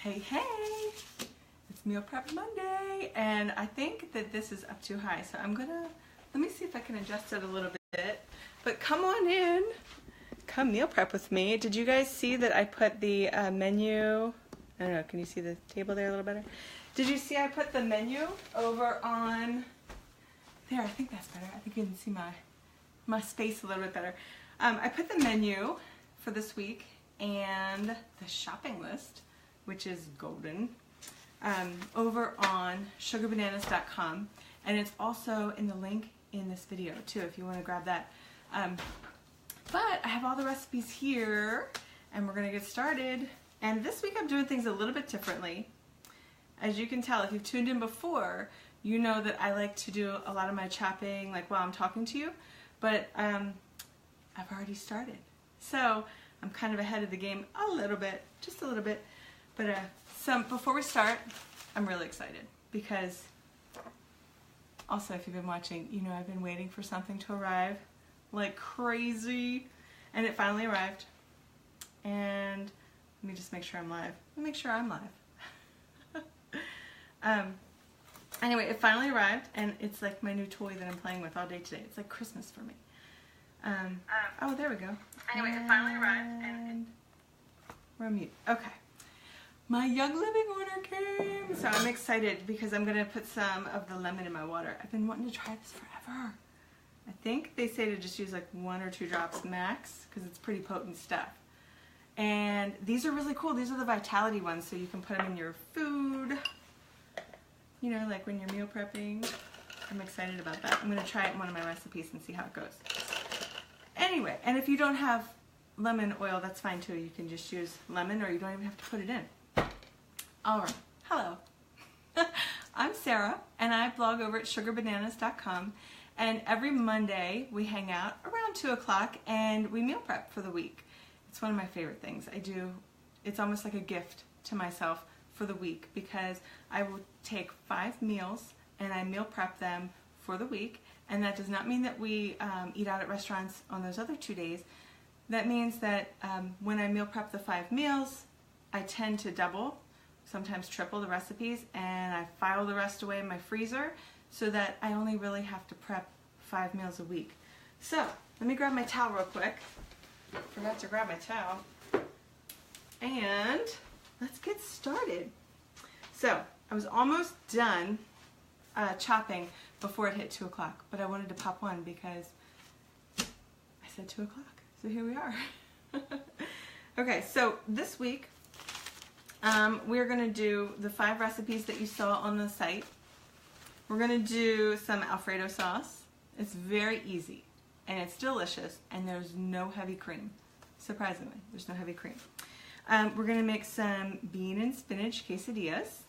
Hey, it's Meal Prep Monday, and I think that this is up too high, so let me see if I can adjust it a little bit. But come on in, come meal prep with me. Did you guys see that I put the menu, I don't know, can you see the table there a little better? Did you see I put the menu over on, there, I think that's better. I think you can see my space a little bit better. I put the menu for this week and the shopping list, which is golden, over on sugarbananas.com, and it's also in the link in this video too if you want to grab that. But I have all the recipes here and we're gonna get started. And this week I'm doing things a little bit differently. As you can tell, if you've tuned in before, you know that I like to do a lot of my chopping like while I'm talking to you, but I've already started. So I'm kind of ahead of the game a little bit, just a little bit. But before we start, I'm really excited because also if you've been watching, you know I've been waiting for something to arrive like crazy, and it finally arrived. And let me just make sure I'm live. Let me make sure I'm live. Anyway, it finally arrived, and it's like my new toy that I'm playing with all day today. It's like Christmas for me. Oh, there we go. Anyway, it finally arrived, and we're on mute. Okay. My Young Living order came, so I'm excited because I'm gonna put some of the lemon in my water. I've been wanting to try this forever. I think they say to just use like 1 or 2 drops max because it's pretty potent stuff. And these are really cool. These are the Vitality ones, so you can put them in your food. You know, like when you're meal prepping. I'm excited about that. I'm gonna try it in one of my recipes and see how it goes. Anyway, and if you don't have lemon oil, that's fine too. You can just use lemon, or you don't even have to put it in. All right, hello. I'm Sarah, and I blog over at sugarbananas.com, and every Monday we hang out around 2 o'clock and we meal prep for the week. It's one of my favorite things I do. It's almost like a gift to myself for the week because I will take 5 meals and I meal prep them for the week, and that does not mean that we eat out at restaurants on those other 2 days. That means that when I meal prep the 5 meals, I tend to double, sometimes triple the recipes, and I file the rest away in my freezer so that I only really have to prep 5 meals a week. So let me grab my towel real quick. Forgot to grab my towel. And let's get started. So I was almost done chopping before it hit 2 o'clock, but I wanted to pop one because I said 2 o'clock. So here we are. Okay, so this week we're going to do the 5 recipes that you saw on the site. We're going to do some Alfredo sauce. It's very easy and it's delicious, and there's no heavy cream. Surprisingly, there's no heavy cream. We're going to make some bean and spinach quesadillas.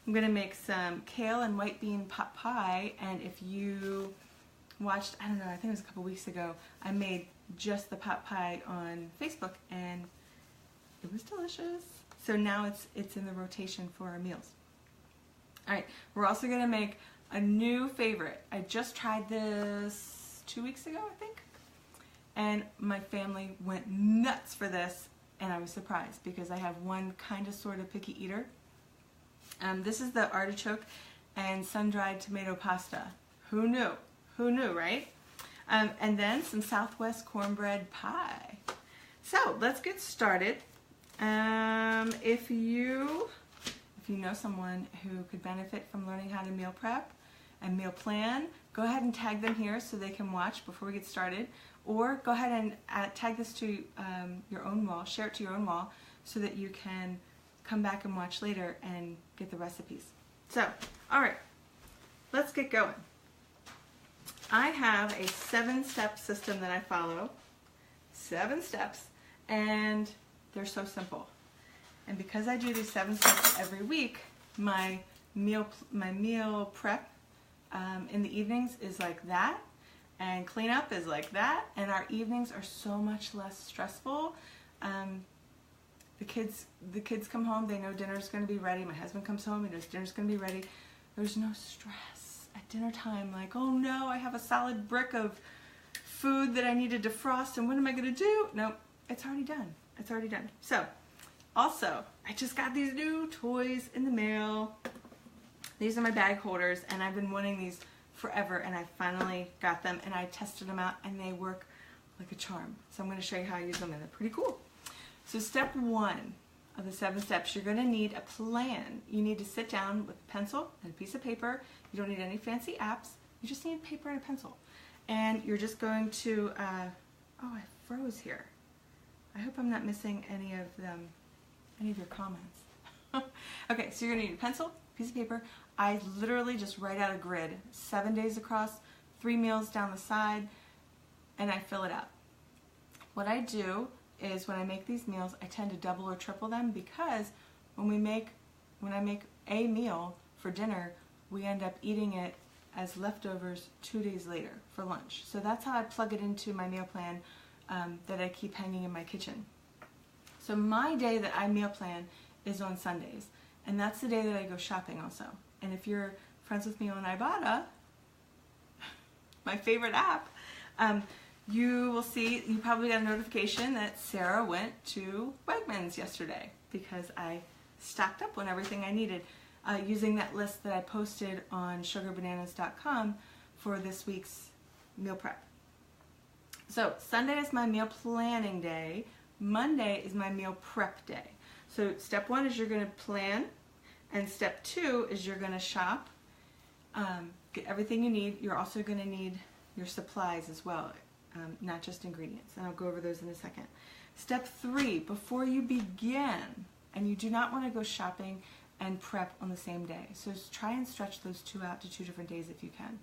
I'm going to make some kale and white bean pot pie, and if you watched, I don't know, I think it was a couple weeks ago, I made just the pot pie on Facebook and it was delicious. So now it's in the rotation for our meals. Alright, we're also going to make a new favorite. I just tried this 2 weeks ago, I think, and my family went nuts for this, and I was surprised because I have one kind of sort of picky eater. This is the artichoke and sun-dried tomato pasta. Who knew? Who knew, right? And then some Southwest cornbread pie. So let's get started. If you know someone who could benefit from learning how to meal prep and meal plan, go ahead and tag them here so they can watch before we get started, or go ahead and tag this to your own wall, share it to your own wall so that you can come back and watch later and get the recipes. So, all right, let's get going. I have a 7-step system that I follow, 7 steps, and they're so simple. And because I do these 7 steps every week, my meal prep in the evenings is like that, and cleanup is like that, and our evenings are so much less stressful. The kids come home, they know dinner's going to be ready. My husband comes home, he knows dinner's going to be ready. There's no stress at dinner time, like, oh no, I have a solid brick of food that I need to defrost, and what am I going to do? Nope, it's already done. It's already done. So Also, I just got these new toys in the mail. These are my bag holders, and I've been wanting these forever, and I finally got them, and I tested them out, and they work like a charm. So I'm going to show you how I use them, and they're pretty cool. So step 1 of the 7 steps, you're going to need a plan. You need to sit down with a pencil and a piece of paper. You don't need any fancy apps. You just need paper and a pencil. And you're just going to, oh, I froze here. I hope I'm not missing any of your comments. Okay, so you're going to need a pencil, piece of paper. I literally just write out a grid, 7 days across, 3 meals down the side, and I fill it out. What I do is when I make these meals, I tend to double or triple them, because when I make a meal for dinner, we end up eating it as leftovers 2 days later for lunch. So that's how I plug it into my meal plan that I keep hanging in my kitchen. So my day that I meal plan is on Sundays, and that's the day that I go shopping also. And if you're friends with me on Ibotta, my favorite app, you will see, you probably got a notification that Sarah went to Wegmans yesterday, because I stocked up on everything I needed using that list that I posted on sugarbananas.com for this week's meal prep. So Sunday is my meal planning day. Monday is my meal prep day. So step 1 is you're going to plan, and step 2 is you're going to shop, get everything you need. You're also going to need your supplies as well, not just ingredients, and I'll go over those in a second. Step 3, before you begin, and you do not want to go shopping and prep on the same day, so just try and stretch those 2 out to 2 different days if you can.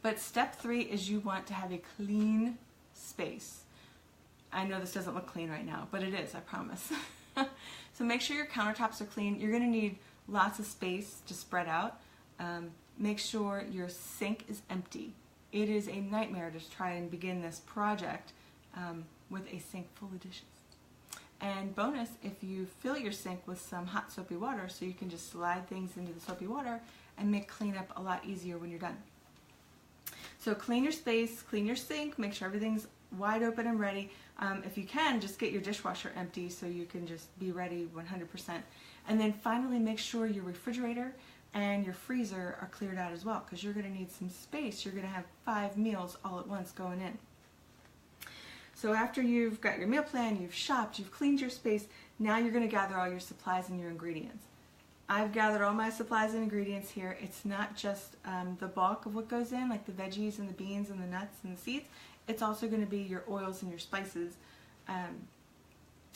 But step 3 is you want to have a clean space. I know this doesn't look clean right now, but it is, I promise. So make sure your countertops are clean. You're going to need lots of space to spread out. Make sure your sink is empty. It is a nightmare to try and begin this project with a sink full of dishes. And bonus, if you fill your sink with some hot soapy water, so you can just slide things into the soapy water and make cleanup a lot easier when you're done. So clean your space, clean your sink, make sure everything's wide open and ready. If you can, just get your dishwasher empty so you can just be ready 100%. And then finally, make sure your refrigerator and your freezer are cleared out as well, because you're going to need some space. You're going to have 5 meals all at once going in. So after you've got your meal plan, you've shopped, you've cleaned your space, now you're going to gather all your supplies and your ingredients. I've gathered all my supplies and ingredients here. It's not just the bulk of what goes in, like the veggies and the beans and the nuts and the seeds. It's also going to be your oils and your spices, and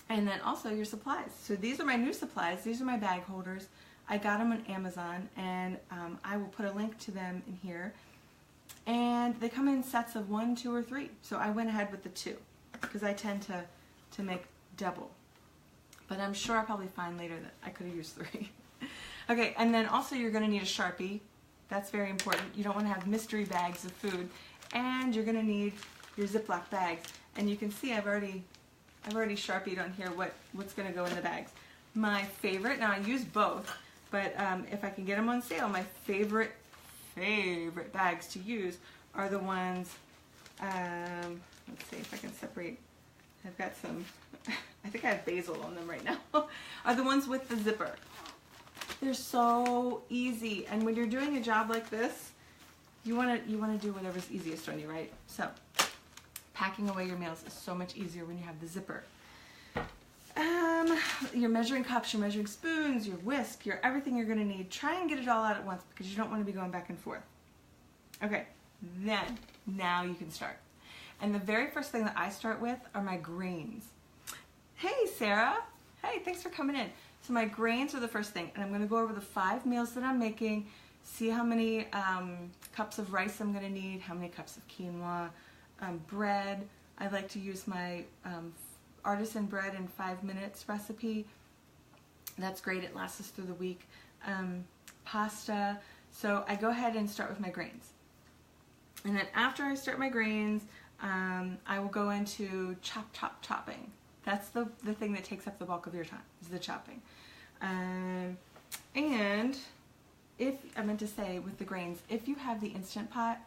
then also your supplies. So these are my new supplies. These are my bag holders. I got them on Amazon, and I will put a link to them in here. And they come in sets of 1, 2, or 3. So I went ahead with the 2, because I tend to make double. But I'm sure I'll probably find later that I could have used 3. Okay, and then also you're going to need a Sharpie. That's very important. You don't want to have mystery bags of food. And you're going to need your Ziploc bags. And you can see I've already Sharpied on here what's going to go in the bags. My favorite, now I use both, but if I can get them on sale, my favorite bags to use are the ones, let's see if I can separate. I've got some, I think I have basil on them right now, are the ones with the zipper. They're so easy, and when you're doing a job like this, you want to do whatever's easiest on you, right? So packing away your meals is so much easier when you have the zipper. Your measuring cups, your measuring spoons, your whisk, your everything you're going to need. Try and get it all out at once, because you don't want to be going back and forth. Okay, then now you can start. And the very first thing that I start with are my grains. Hey Sarah, hey, thanks for coming in. So my grains are the first thing, and I'm going to go over the 5 meals that I'm making, see how many cups of rice I'm going to need, how many cups of quinoa, bread. I like to use my artisan bread in 5 minutes recipe. That's great, it lasts us through the week. Pasta. So I go ahead and start with my grains. And then after I start my grains, I will go into chopping. That's the thing that takes up the bulk of your time, is the chopping. And if, I meant to say with the grains, if you have the Instant Pot,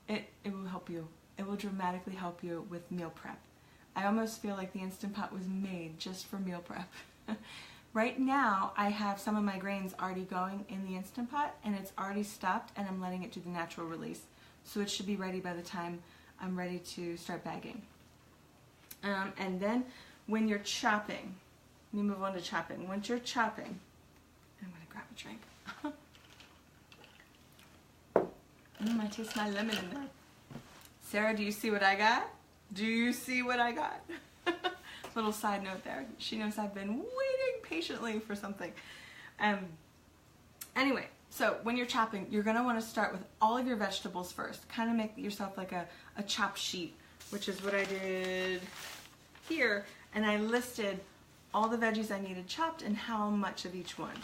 it will help you. It will dramatically help you with meal prep. I almost feel like the Instant Pot was made just for meal prep. Right now, I have some of my grains already going in the Instant Pot, and it's already stopped, and I'm letting it do the natural release. So it should be ready by the time I'm ready to start bagging. And then when you're chopping, let me move on to chopping. Once you're chopping, I'm going to grab a drink. I taste my lemon in there. Sarah, do you see what I got? Do you see what I got? Little side note there. She knows I've been waiting patiently for something. Anyway, so when you're chopping, you're going to want to start with all of your vegetables first. Kind of make yourself like a chop sheet, which is what I did here. And I listed all the veggies I needed chopped and how much of each one.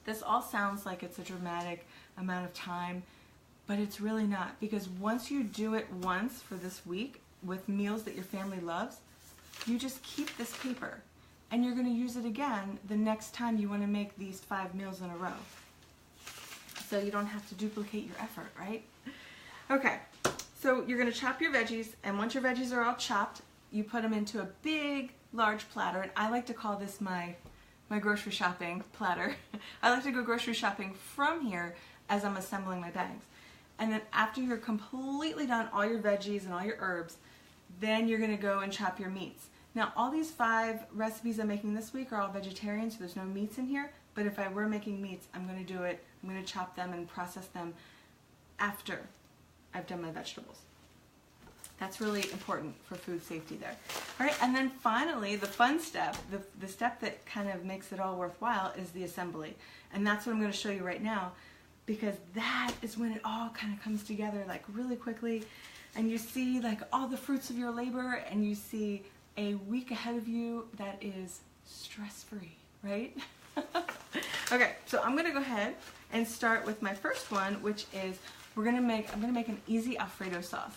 This all sounds like it's a dramatic amount of time, but it's really not, because once you do it once for this week with meals that your family loves, you just keep this paper and you're going to use it again the next time you want to make these 5 meals in a row. So you don't have to duplicate your effort, right? Okay, so you're going to chop your veggies, and once your veggies are all chopped, you put them into a big, large platter, and I like to call this my grocery shopping platter. I like to go grocery shopping from here as I'm assembling my bags. And then after you're completely done all your veggies and all your herbs, then you're going to go and chop your meats. Now, all these 5 recipes I'm making this week are all vegetarian, so there's no meats in here. But if I were making meats, I'm going to do it, I'm going to chop them and process them after I've done my vegetables. That's really important for food safety there. All right, and then finally, the fun step, the step that kind of makes it all worthwhile is the assembly. And that's what I'm going to show you right now, because that is when it all kind of comes together like really quickly, and you see like all the fruits of your labor, and you see a week ahead of you that is stress-free, right? Okay, so I'm gonna go ahead and start with my first one, which is I'm gonna make an easy Alfredo sauce.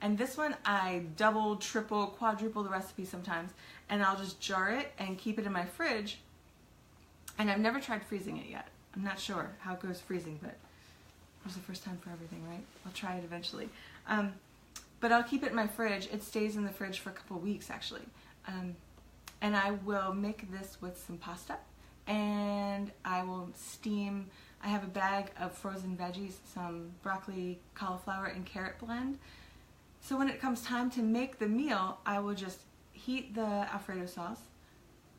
And this one I double, triple, quadruple the recipe sometimes, and I'll just jar it and keep it in my fridge. And I've never tried freezing it yet. I'm not sure how it goes freezing, but there's the first time for everything, right? I'll try it eventually. But I'll keep it in my fridge. It stays in the fridge for a couple weeks, actually. And I will make this with some pasta, and I will steam. I have a bag of frozen veggies, some broccoli, cauliflower, and carrot blend. So when it comes time to make the meal, I will just heat the Alfredo sauce,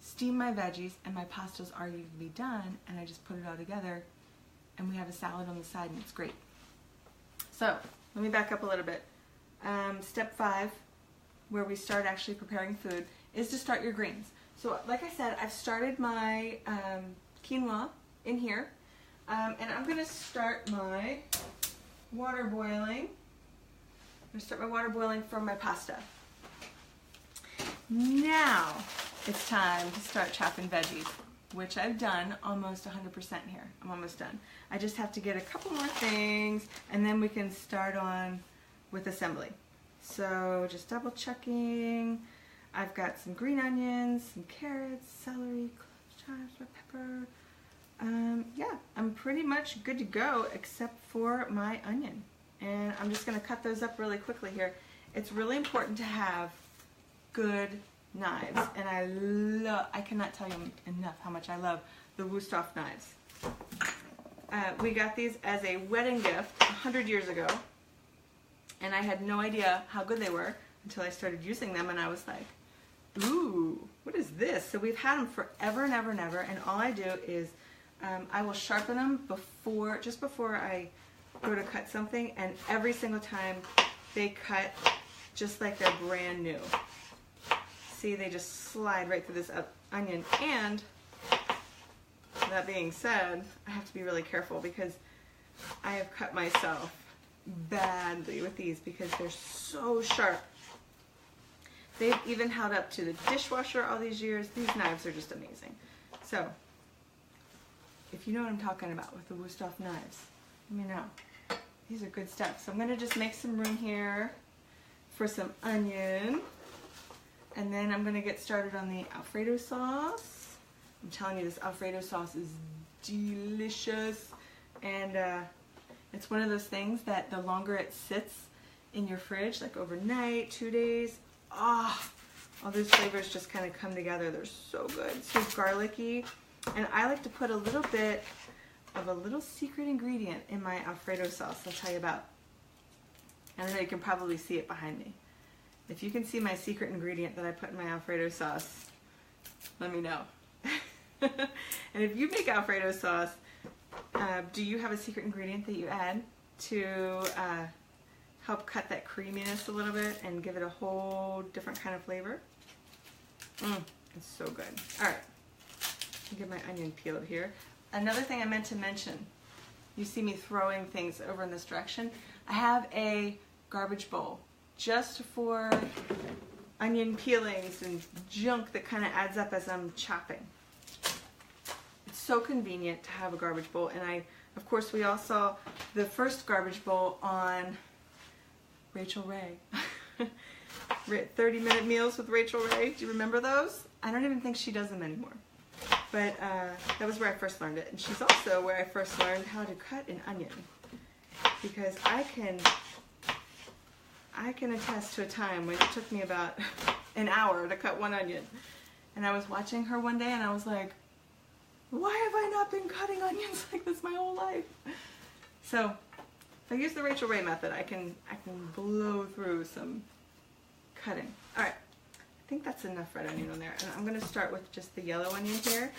steam my veggies, and my pasta's already to be done, and I just put it all together, and we have a salad on the side, and it's great. So let me back up a little bit. Step 5, where we start actually preparing food, is to start your greens. So like I said, I've started my quinoa in here, and I'm going to start my water boiling. I'm going to start my water boiling from my pasta. Now it's time to start chopping veggies, which I've done almost 100% here. I'm almost done. I just have to get a couple more things, and then we can start on with assembly. So just double checking. I've got some green onions, some carrots, celery, cloves, chives, red pepper. Yeah, I'm pretty much good to go except for my onion. And I'm just going to cut those up really quickly here. It's really important to have good knives, and I cannot tell you enough how much I love the Wusthof knives. We got these as a wedding gift 100 years ago, and I had no idea how good they were until I started using them, and I was like, ooh, what is this? So we've had them forever and ever and ever, and all I do is I will sharpen them just before I go to cut something, and every single time they cut just like they're brand new. See, they just slide right through this onion. And that being said, I have to be really careful because I have cut myself badly with these because they're so sharp. They've even held up to the dishwasher all these years. These knives are just amazing. So, if you know what I'm talking about with the Wusthof knives, let me know. These are good stuff. So I'm going to just make some room here for some onion. And then I'm going to get started on the Alfredo sauce. I'm telling you, this Alfredo sauce is delicious. And it's one of those things that the longer it sits in your fridge, like overnight, 2 days, all those flavors just kind of come together. They're so good. So garlicky. And I like to put a little bit of a little secret ingredient in my Alfredo sauce I'll tell you about. I don't know, you can probably see it behind me. If you can see my secret ingredient that I put in my Alfredo sauce, let me know. And if you make Alfredo sauce, do you have a secret ingredient that you add to help cut that creaminess a little bit and give it a whole different kind of flavor? It's so good. All right, I'll get my onion peeled here. Another thing I meant to mention, you see me throwing things over in this direction. I have a garbage bowl just for onion peelings and junk that kind of adds up as I'm chopping. It's so convenient to have a garbage bowl, and of course we all saw the first garbage bowl on Rachel Ray. 30-minute meals with Rachel Ray. Do you remember those? I don't even think she does them anymore. But that was where I first learned it. And she's also where I first learned how to cut an onion. Because I can attest to a time when it took me about an hour to cut one onion. And I was watching her one day and I was like, why have I not been cutting onions like this my whole life? So if I use the Rachel Ray method, I can blow through some cutting. All right, I think that's enough red onion on there. And I'm gonna start with just the yellow onion here.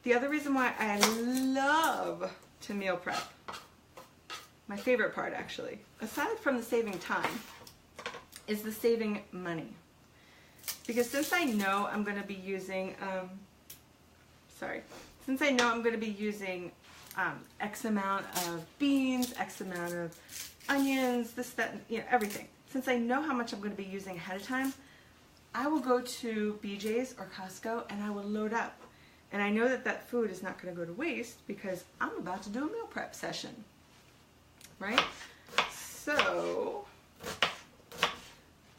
The other reason why I love to meal prep, my favorite part actually, aside from the saving time, is the saving money. Because since I know I'm gonna be using, X amount of beans, X amount of onions, this, that, you know, everything. Since I know how much I'm going to be using ahead of time, I will go to BJ's or Costco and I will load up. And I know that that food is not going to go to waste because I'm about to do a meal prep session, right? So,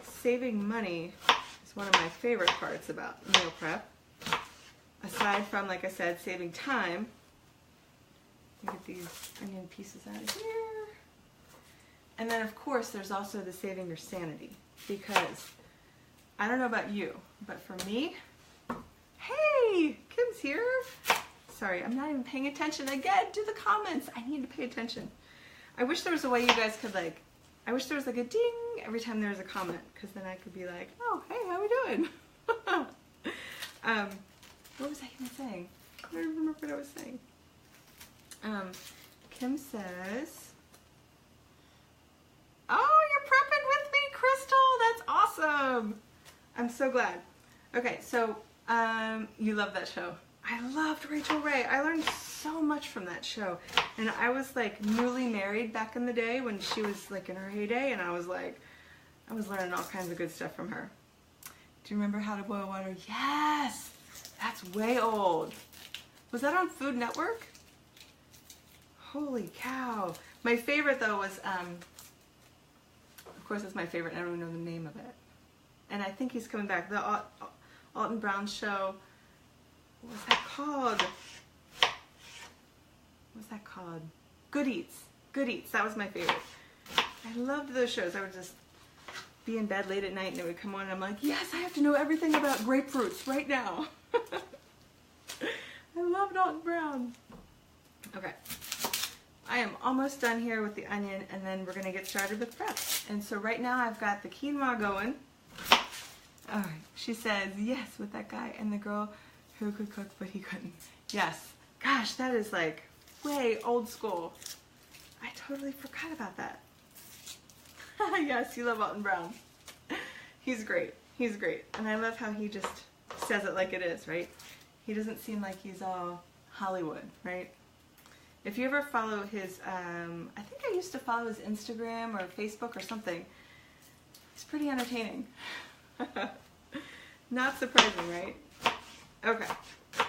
saving money is one of my favorite parts about meal prep. Aside from, like I said, saving time. Get these onion pieces out of here. And then, of course, there's also the saving your sanity. Because, I don't know about you, but for me, hey, Kim's here. Sorry, I'm not even paying attention. Again, do the comments. I need to pay attention. I wish there was a way you guys could, like, I wish there was like a ding every time there was a comment. Because then I could be like, oh, hey, how we doing? What was I even saying? I don't even remember what I was saying. Kim says, oh, you're prepping with me, Crystal. That's awesome. I'm so glad. Okay, so you love that show. I loved Rachel Ray. I learned so much from that show. And I was like newly married back in the day when she was like in her heyday, and I was learning all kinds of good stuff from her. Do you remember How to Boil Water? Yes! That's way old. Was that on Food Network? Holy cow. My favorite though was, of course it's my favorite, I don't even know the name of it. And I think he's coming back. The Alton Brown Show. What was that called? What was that called? Good Eats. Good Eats. That was my favorite. I loved those shows. I would just be in bed late at night and it would come on and I'm like, yes, I have to know everything about grapefruits right now. I loved Alton Brown. Okay. I am almost done here with the onion and then we're going to get started with prep. And so right now I've got the quinoa going. Alright, she says, yes, with that guy and the girl who could cook but he couldn't. Yes. Gosh, that is like way old school. I totally forgot about that. Yes, you love Alton Brown. He's great. He's great. And I love how he just says it like it is, right? He doesn't seem like he's all Hollywood, right? If you ever follow his, I think I used to follow his Instagram or Facebook or something. He's pretty entertaining. Not surprising, right? Okay,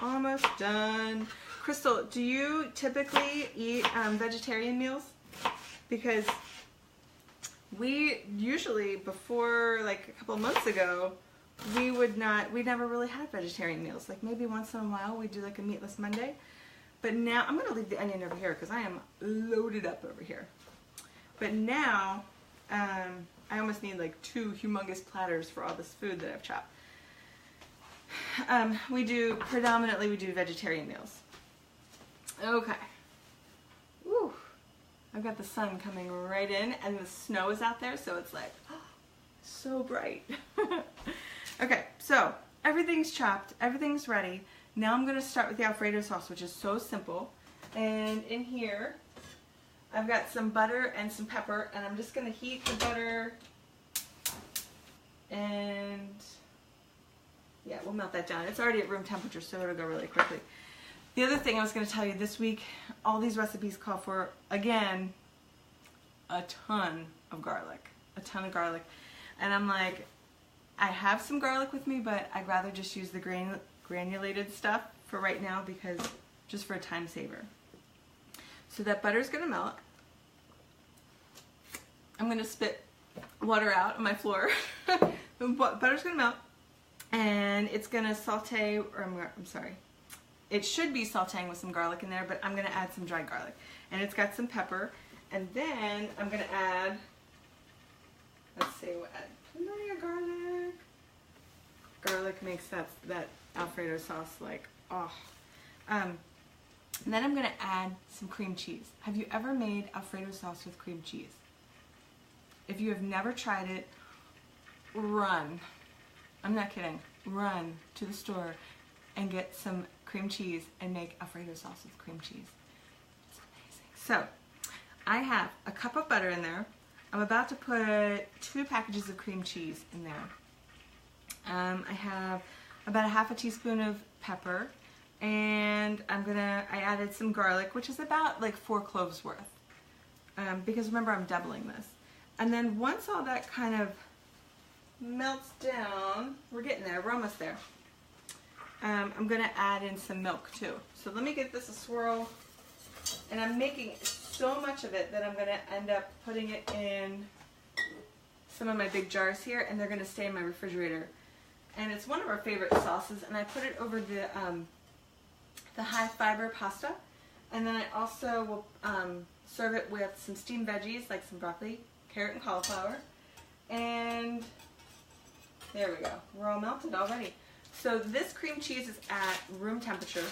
almost done. Crystal, do you typically eat vegetarian meals? Because we usually, before like a couple months ago, we never really had vegetarian meals. Like maybe once in a while we'd do like a meatless Monday. But now, I'm going to leave the onion over here because I am loaded up over here. But now, I almost need like 2 humongous platters for all this food that I've chopped. predominantly we do vegetarian meals. Okay. Woo. I've got the sun coming right in and the snow is out there, so it's like, oh, so bright. Okay, so everything's chopped, everything's ready. Now I'm gonna start with the Alfredo sauce, which is so simple. And in here, I've got some butter and some pepper, and I'm just gonna heat the butter and yeah, we'll melt that down. It's already at room temperature, so it'll go really quickly. The other thing I was going to tell you this week, all these recipes call for, again, a ton of garlic. A ton of garlic. And I'm like, I have some garlic with me, but I'd rather just use the granulated stuff for right now because just for a time saver. So that butter's going to melt. I'm going to spit water out on my floor. The butter's going to melt. And it's going to saute, or I'm sorry. It should be sauteing with some garlic in there, but I'm going to add some dried garlic. And it's got some pepper. And then I'm going to add, let's see, we'll add plenty of garlic. Garlic makes that Alfredo sauce like, oh. And then I'm going to add some cream cheese. Have you ever made Alfredo sauce with cream cheese? If you have never tried it, run. I'm not kidding. Run to the store and get some cream cheese and make Alfredo sauce with cream cheese. It's amazing. So, I have a cup of butter in there. I'm about to put 2 packages of cream cheese in there. I have about a half a teaspoon of pepper, and I added some garlic, which is about like 4 cloves worth. Because remember, I'm doubling this. And then once all that kind of melts down, we're getting there, we're almost there. I'm going to add in some milk too. So let me get this a swirl. And I'm making so much of it that I'm going to end up putting it in some of my big jars here, and they're going to stay in my refrigerator. And it's one of our favorite sauces, and I put it over the high fiber pasta. And then I also will serve it with some steamed veggies like some broccoli, carrot, and cauliflower. And there we go. We're all melted already. So this cream cheese is at room temperature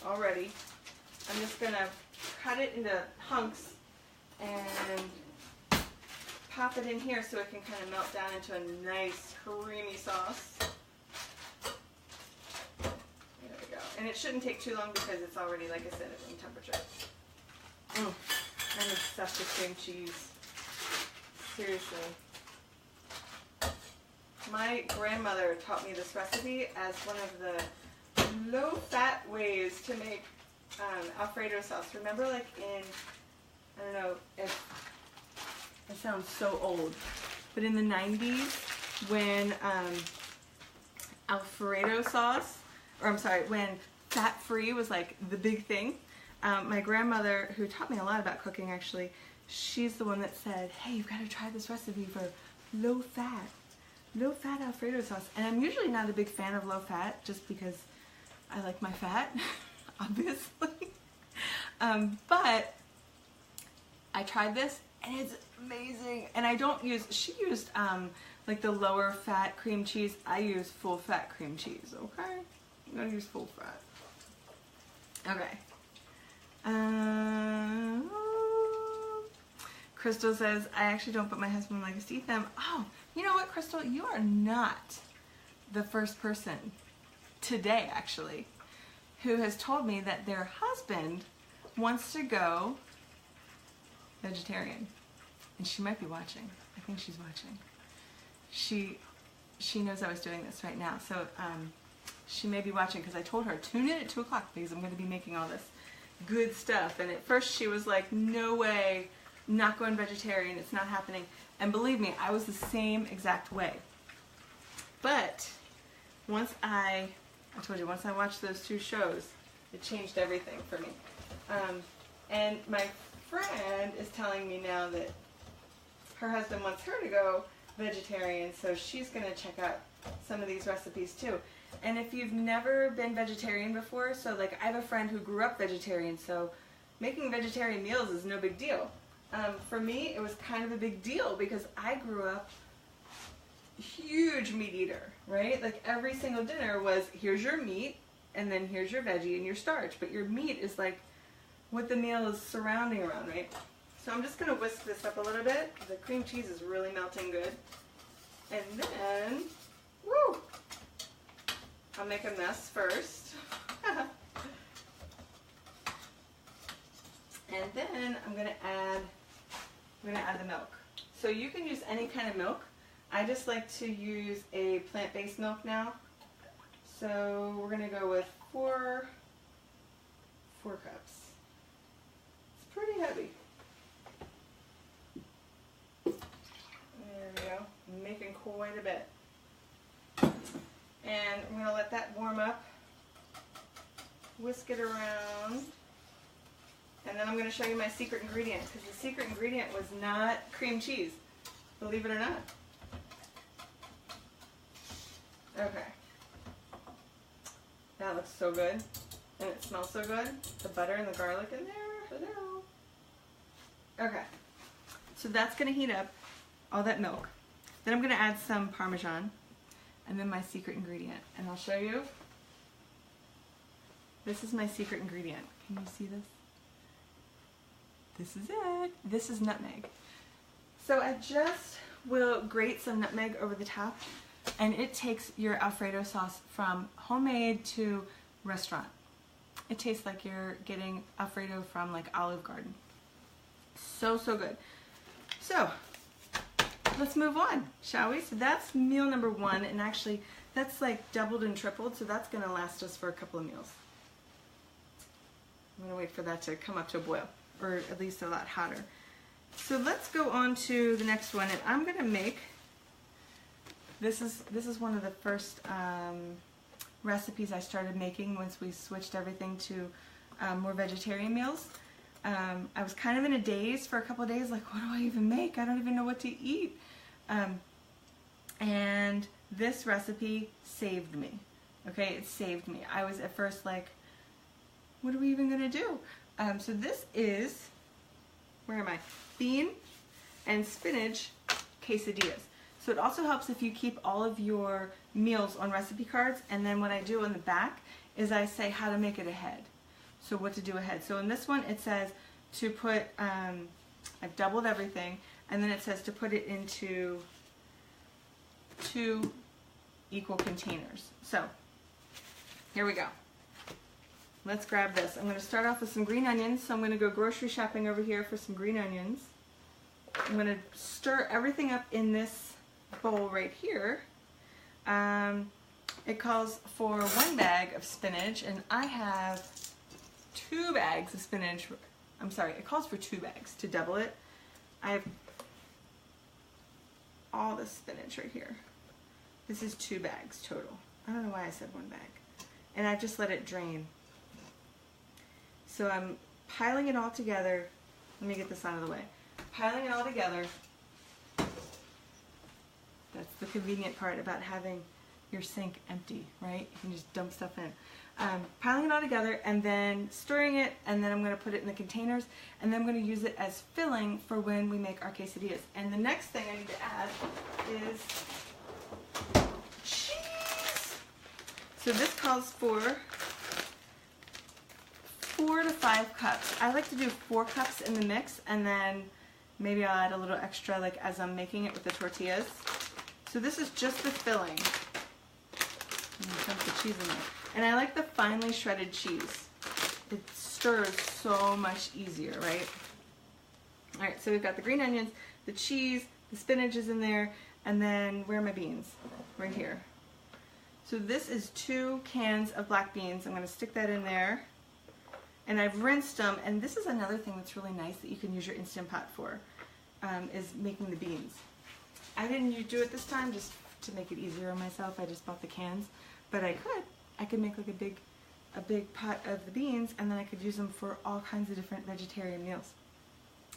already. I'm just going to cut it into hunks and pop it in here so it can kind of melt down into a nice creamy sauce. There we go. And it shouldn't take too long because it's already, like I said, at room temperature. I'm obsessed with cream cheese. Seriously. My grandmother taught me this recipe as one of the low-fat ways to make Alfredo sauce. Remember, like in, I don't know if it sounds so old, but in the 90s when Alfredo sauce, or I'm sorry, when fat-free was like the big thing, my grandmother, who taught me a lot about cooking actually, she's the one that said, hey, you've got to try this recipe for low-fat Alfredo sauce. And I'm usually not a big fan of low fat just because I like my fat, obviously. But I tried this and it's amazing. And I don't use, she used like the lower fat cream cheese. I use full fat cream cheese, okay? I'm gonna use full fat. Okay. Crystal says, I actually don't, but my husband likes to eat them. Oh, you know what, Crystal? You are not the first person today, actually, who has told me that their husband wants to go vegetarian. And she might be watching. I think she's watching. She knows I was doing this right now. So she may be watching because I told her, tune in at 2 o'clock because I'm going to be making all this good stuff. And at first she was like, no way. Not going vegetarian, it's not happening. And believe me, I was the same exact way. But once I told you, once I watched those 2 shows, it changed everything for me. And my friend is telling me now that her husband wants her to go vegetarian, so she's going to check out some of these recipes too. And if you've never been vegetarian before, so like I have a friend who grew up vegetarian, so making vegetarian meals is no big deal. For me, it was kind of a big deal because I grew up huge meat eater, right? Like every single dinner was, here's your meat, and then here's your veggie and your starch. But your meat is like what the meal is surrounding around, right? So I'm just gonna whisk this up a little bit. The cream cheese is really melting good. And then, woo! I'll make a mess first. And then I'm gonna add the milk. So you can use any kind of milk. I just like to use a plant-based milk now. So we're gonna go with four cups. It's pretty heavy. There we go. I'm making quite a bit. And I'm gonna let that warm up. Whisk it around. And then I'm going to show you my secret ingredient, because the secret ingredient was not cream cheese, believe it or not. Okay. That looks so good, and it smells so good. The butter and the garlic in there. Hello. Okay. So that's going to heat up all that milk. Then I'm going to add some Parmesan, and then my secret ingredient. And I'll show you. This is my secret ingredient. Can you see this? This is it. This is nutmeg. So I just will grate some nutmeg over the top, and it takes your Alfredo sauce from homemade to restaurant. It tastes like you're getting Alfredo from like Olive Garden. So, so good. So let's move on, shall we? So that's meal number one, and actually that's like doubled and tripled, so that's gonna last us for a couple of meals. I'm gonna wait for that to come up to a boil, or at least a lot hotter. So let's go on to the next one, and I'm gonna make, this is one of the first recipes I started making once we switched everything to more vegetarian meals. I was kind of in a daze for a couple of days, like, what do I even make? I don't even know what to eat. And this recipe saved me. Okay, it saved me. I was at first like, what are we even gonna do? So this is, where am I? Bean and spinach quesadillas. So it also helps if you keep all of your meals on recipe cards, and then what I do on the back is I say how to make it ahead. So what to do ahead. So in this one it says to put, I've doubled everything, and then it says to put it into 2 equal containers. So here we go. Let's grab this. I'm going to start off with some green onions. So I'm going to go grocery shopping over here for some green onions. I'm going to stir everything up in this bowl right here. It calls for 1 bag of spinach, and I have 2 bags of spinach. I'm sorry, it calls for 2 bags to double it. I have all the spinach right here. This is 2 bags total. I don't know why I said 1 bag. And I just let it drain. So I'm piling it all together. Let me get this out of the way. Piling it all together. That's the convenient part about having your sink empty, right? You can just dump stuff in. Piling it all together and then stirring it, and then I'm going to put it in the containers, and then I'm going to use it as filling for when we make our quesadillas. And the next thing I need to add is cheese. So this calls for 4 to 5 cups. I like to do 4 cups in the mix, and then maybe I'll add a little extra like as I'm making it with the tortillas. So this is just the filling. Dump the cheese in there. And I like the finely shredded cheese. It stirs so much easier, right? Alright, so we've got the green onions, the cheese, the spinach is in there, and then where are my beans? Right here. So this is 2 cans of black beans. I'm going to stick that in there. And I've rinsed them, and this is another thing that's really nice that you can use your Instant Pot for, is making the beans. I didn't do it this time just to make it easier on myself. I just bought the cans, but I could make like a big pot of the beans, and then I could use them for all kinds of different vegetarian meals.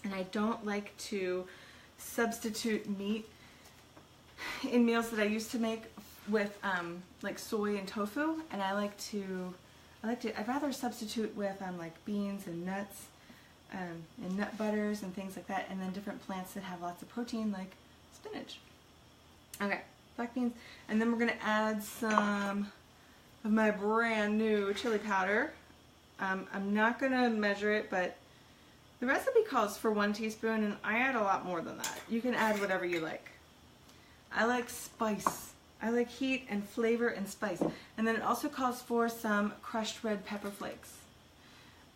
And I don't like to substitute meat in meals that I used to make with like soy and tofu, and I'd rather substitute with like beans and nuts and nut butters and things like that, and then different plants that have lots of protein like spinach. Okay, black beans. And then we're gonna add some of my brand new chili powder. I'm not gonna measure it, but the recipe calls for 1 teaspoon and I add a lot more than that. You can add whatever you like. I like spice. I like heat and flavor and spice. And then it also calls for some crushed red pepper flakes.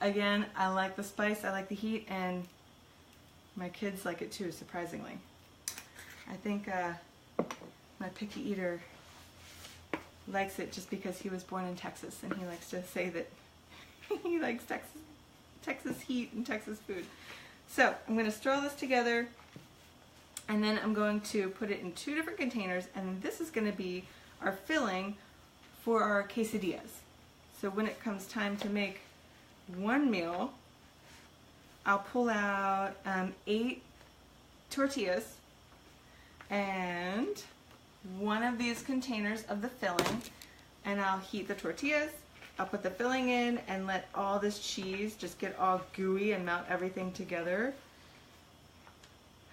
Again, I like the spice, I like the heat, and my kids like it too, surprisingly. I think my picky eater likes it just because he was born in Texas and he likes to say that he likes Texas heat and Texas food. So I'm going to stir all this together, and then I'm going to put it in 2 different containers, and this is going to be our filling for our quesadillas. So when it comes time to make one meal, I'll pull out 8 tortillas and one of these containers of the filling, and I'll heat the tortillas. I'll put the filling in and let all this cheese just get all gooey and melt everything together.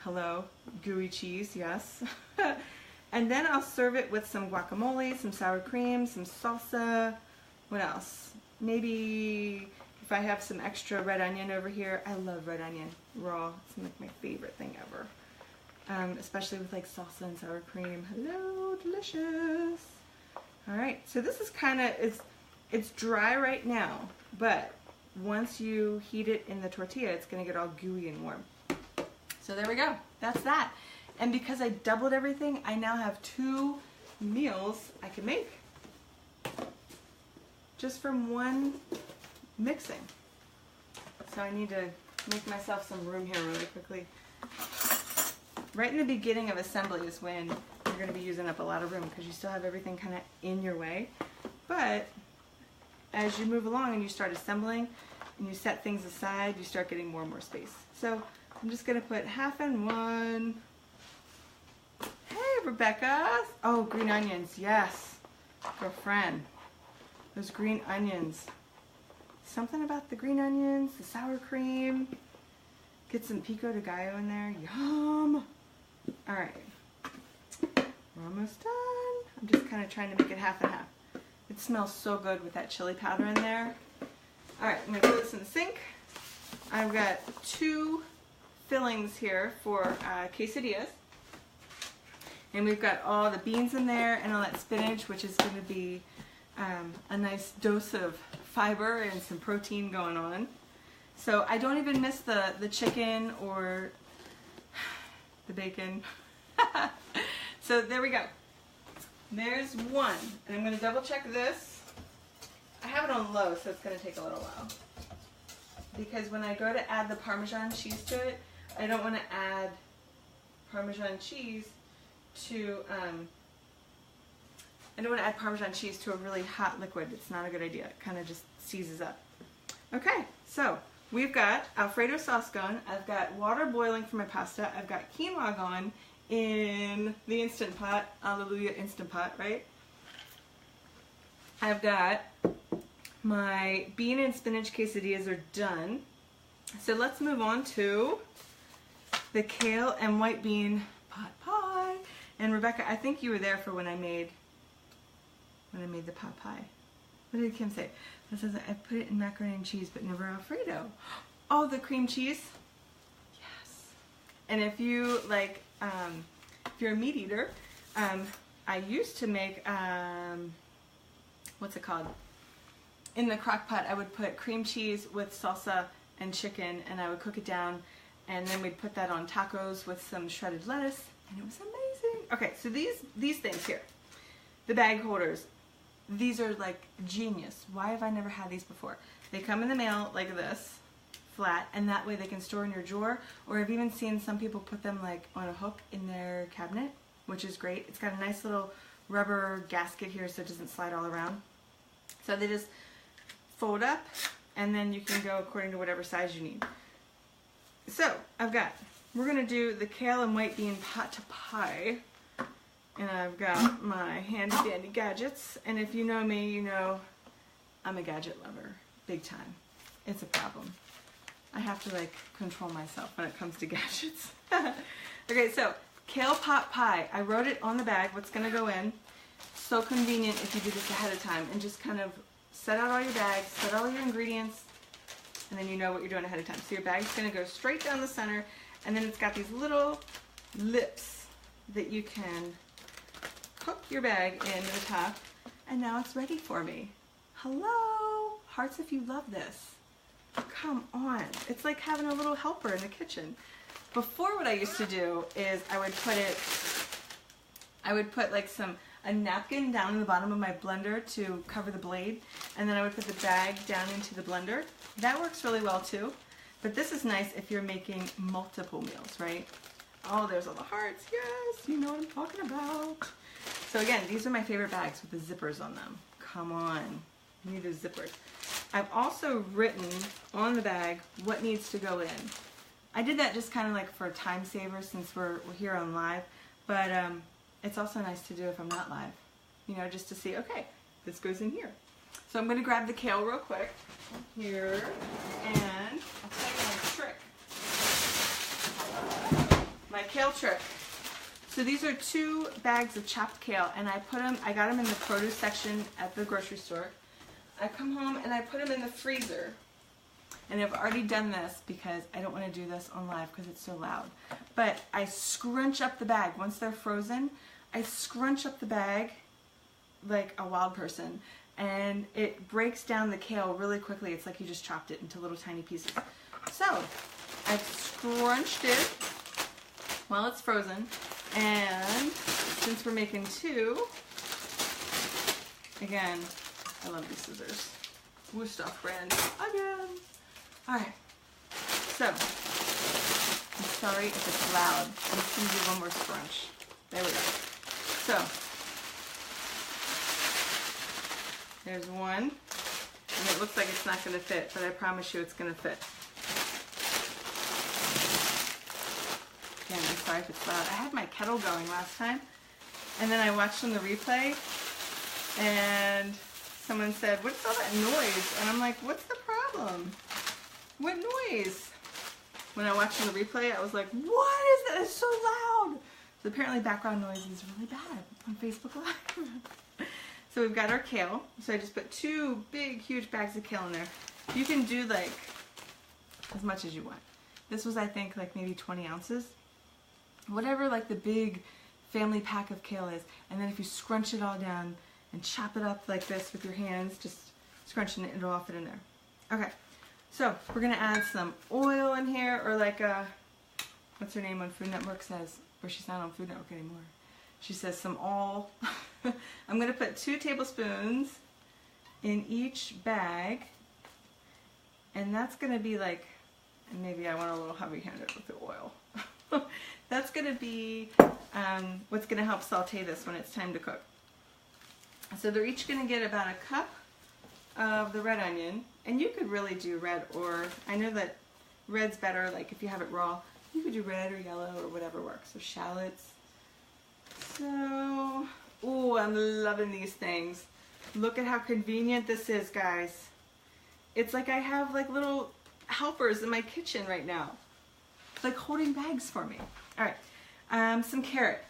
Hello, gooey cheese, yes. And then I'll serve it with some guacamole, some sour cream, some salsa. What else? Maybe if I have some extra red onion over here. I love red onion raw. It's like my favorite thing ever. Especially with like salsa and sour cream. Hello, delicious. All right, so this is kind of, it's dry right now, but once you heat it in the tortilla, it's gonna get all gooey and warm. So there we go, that's that. And because I doubled everything, I now have 2 meals I can make just from one mixing. So I need to make myself some room here really quickly. Right in the beginning of assembly is when you're going to be using up a lot of room because you still have everything kind of in your way. But as you move along and you start assembling and you set things aside, you start getting more and more space. So I'm just going to put half in one. Hey, Rebecca. Oh, green onions. Yes, girlfriend. Those green onions. Something about the green onions, the sour cream. Get some pico de gallo in there. Yum. All right. We're almost done. I'm just kind of trying to make it half and half. It smells so good with that chili powder in there. All right, I'm going to put this in the sink. I've got 2 fillings here for quesadillas. And we've got all the beans in there and all that spinach, which is going to be a nice dose of fiber and some protein going on. So I don't even miss the chicken or the bacon. So there we go. There's one. And I'm going to double check this. I have it on low, so it's going to take a little while. Because when I go to add the Parmesan cheese to it, I don't want to add Parmesan cheese to a really hot liquid. It's not a good idea. It kind of just seizes up. Okay, so we've got Alfredo sauce going. I've got water boiling for my pasta. I've got quinoa going in the Instant Pot. Hallelujah, Instant Pot, right? I've got my bean and spinach quesadillas are done. So let's move on to the kale and white bean pot pie. And Rebecca, I think you were there for when I made the pot pie. What did Kim say? It says I put it in macaroni and cheese, but never Alfredo. Oh, the cream cheese. Yes. And if you like, if you're a meat eater, I used to make what's it called? In the crock pot, I would put cream cheese with salsa and chicken, and I would cook it down, and then we'd put that on tacos with some shredded lettuce, and it was amazing. Okay, so these things here, the bag holders, these are like genius. Why have I never had these before? They come in the mail like this, flat, and that way they can store in your drawer, or I've even seen some people put them like on a hook in their cabinet, which is great. It's got a nice little rubber gasket here so it doesn't slide all around. So they just fold up, and then you can go according to whatever size you need. So we're gonna do the kale and white bean pot pie, and I've got my handy dandy gadgets, and if you know me, you know I'm a gadget lover, big time. It's a problem. I have to like control myself when it comes to gadgets. Okay, so kale pot pie. I wrote it on the bag, what's gonna go in. So convenient if you do this ahead of time and just kind of set out all your bags, set all your ingredients, and then you know what you're doing ahead of time. So your bag's gonna go straight down the center, and then it's got these little lips that you can hook your bag into the top, and now it's ready for me. Hello, hearts if you love this. Come on, it's like having a little helper in the kitchen. Before, what I used to do is I would put like a napkin down in the bottom of my blender to cover the blade, and then I would put the bag down into the blender. That works really well too, but this is nice if you're making multiple meals, right? Oh, there's all the hearts, yes, you know what I'm talking about. So again, these are my favorite bags with the zippers on them. Come on, you need those zippers. I've also written on the bag what needs to go in. I did that just kind of like for a time saver since we're here on live, but it's also nice to do if I'm not live, you know, just to see, okay, this goes in here. So I'm going to grab the kale real quick here, and I'll tell you my trick. My kale trick. So these are 2 bags of chopped kale, and I got them in the produce section at the grocery store. I come home and I put them in the freezer. And I've already done this because I don't want to do this on live because it's so loud. But I scrunch up the bag. Once they're frozen, I scrunch up the bag like a wild person. And it breaks down the kale really quickly. It's like you just chopped it into little tiny pieces. So I've scrunched it while it's frozen. And since we're making 2, again, I love these scissors. Wusthof brand again. Alright, so, I'm sorry if it's loud. I'm just going to do one more scrunch. There we go. So, there's one, and it looks like it's not going to fit, but I promise you it's going to fit. Again, I'm sorry if it's loud. I had my kettle going last time, and then I watched on the replay, and someone said, "What's all that noise?" And I'm like, "What's the problem? What noise?" When I watched on the replay, I was like, "What is that? It's so loud." So apparently background noise is really bad on Facebook Live. So we've got our kale. So I just put 2 big, huge bags of kale in there. You can do like as much as you want. This was, I think, like maybe 20 ounces. Whatever like the big family pack of kale is. And then if you scrunch it all down and chop it up like this with your hands, just scrunching it, it'll all fit in there. Okay, so we're gonna add some oil in here, or like what's her name on Food Network says, or she's not on Food Network anymore. She says some all. I'm gonna put 2 tablespoons in each bag, and that's gonna be like, and maybe I want a little heavy-handed with the oil. That's gonna be what's gonna help saute this when it's time to cook. So they're each going to get about a cup of the red onion, and you could really do red, or I know that red's better, like if you have it raw, you could do red or yellow or whatever works. So shallots. So, ooh, I'm loving these things. Look at how convenient this is, guys. It's like I have like little helpers in my kitchen right now. It's like holding bags for me. All right, some carrot.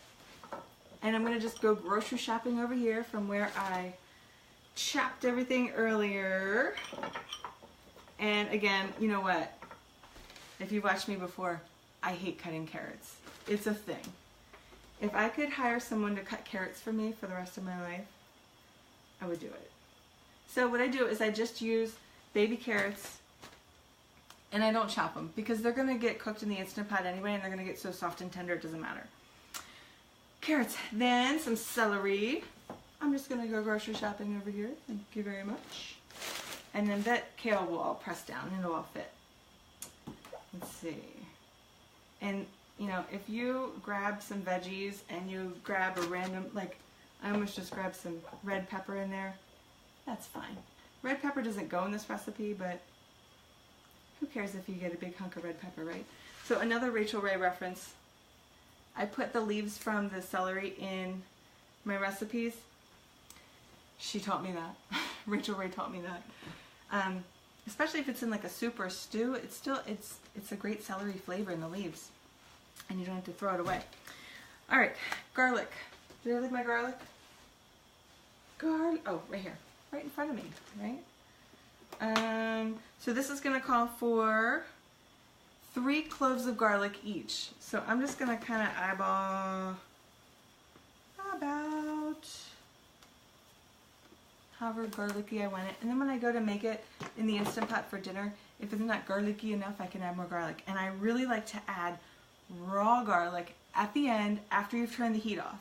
And I'm going to just go grocery shopping over here from where I chopped everything earlier. And again, you know what? If you've watched me before, I hate cutting carrots. It's a thing. If I could hire someone to cut carrots for me for the rest of my life, I would do it. So what I do is I just use baby carrots, and I don't chop them because they're going to get cooked in the Instant Pot anyway, and they're going to get so soft and tender it doesn't matter. Carrots, then some celery. I'm just going to go grocery shopping over here. Thank you very much. And then that kale will all press down and it'll all fit. Let's see. And, you know, if you grab some veggies and you grab a random, like, I almost just grabbed some red pepper in there, that's fine. Red pepper doesn't go in this recipe, but who cares if you get a big hunk of red pepper, right? So another Rachael Ray reference. I put the leaves from the celery in my recipes. She taught me that. Rachael Ray taught me that. Especially if it's in like a soup or a stew, it's a great celery flavor in the leaves, and you don't have to throw it away. All right, garlic. Did I leave my garlic? Oh, right here, right in front of me, right? So this is gonna call for 3 cloves of garlic each. So I'm just gonna kind of eyeball about however garlicky I want it. And then when I go to make it in the Instant Pot for dinner, if it's not garlicky enough, I can add more garlic. And I really like to add raw garlic at the end after you've turned the heat off,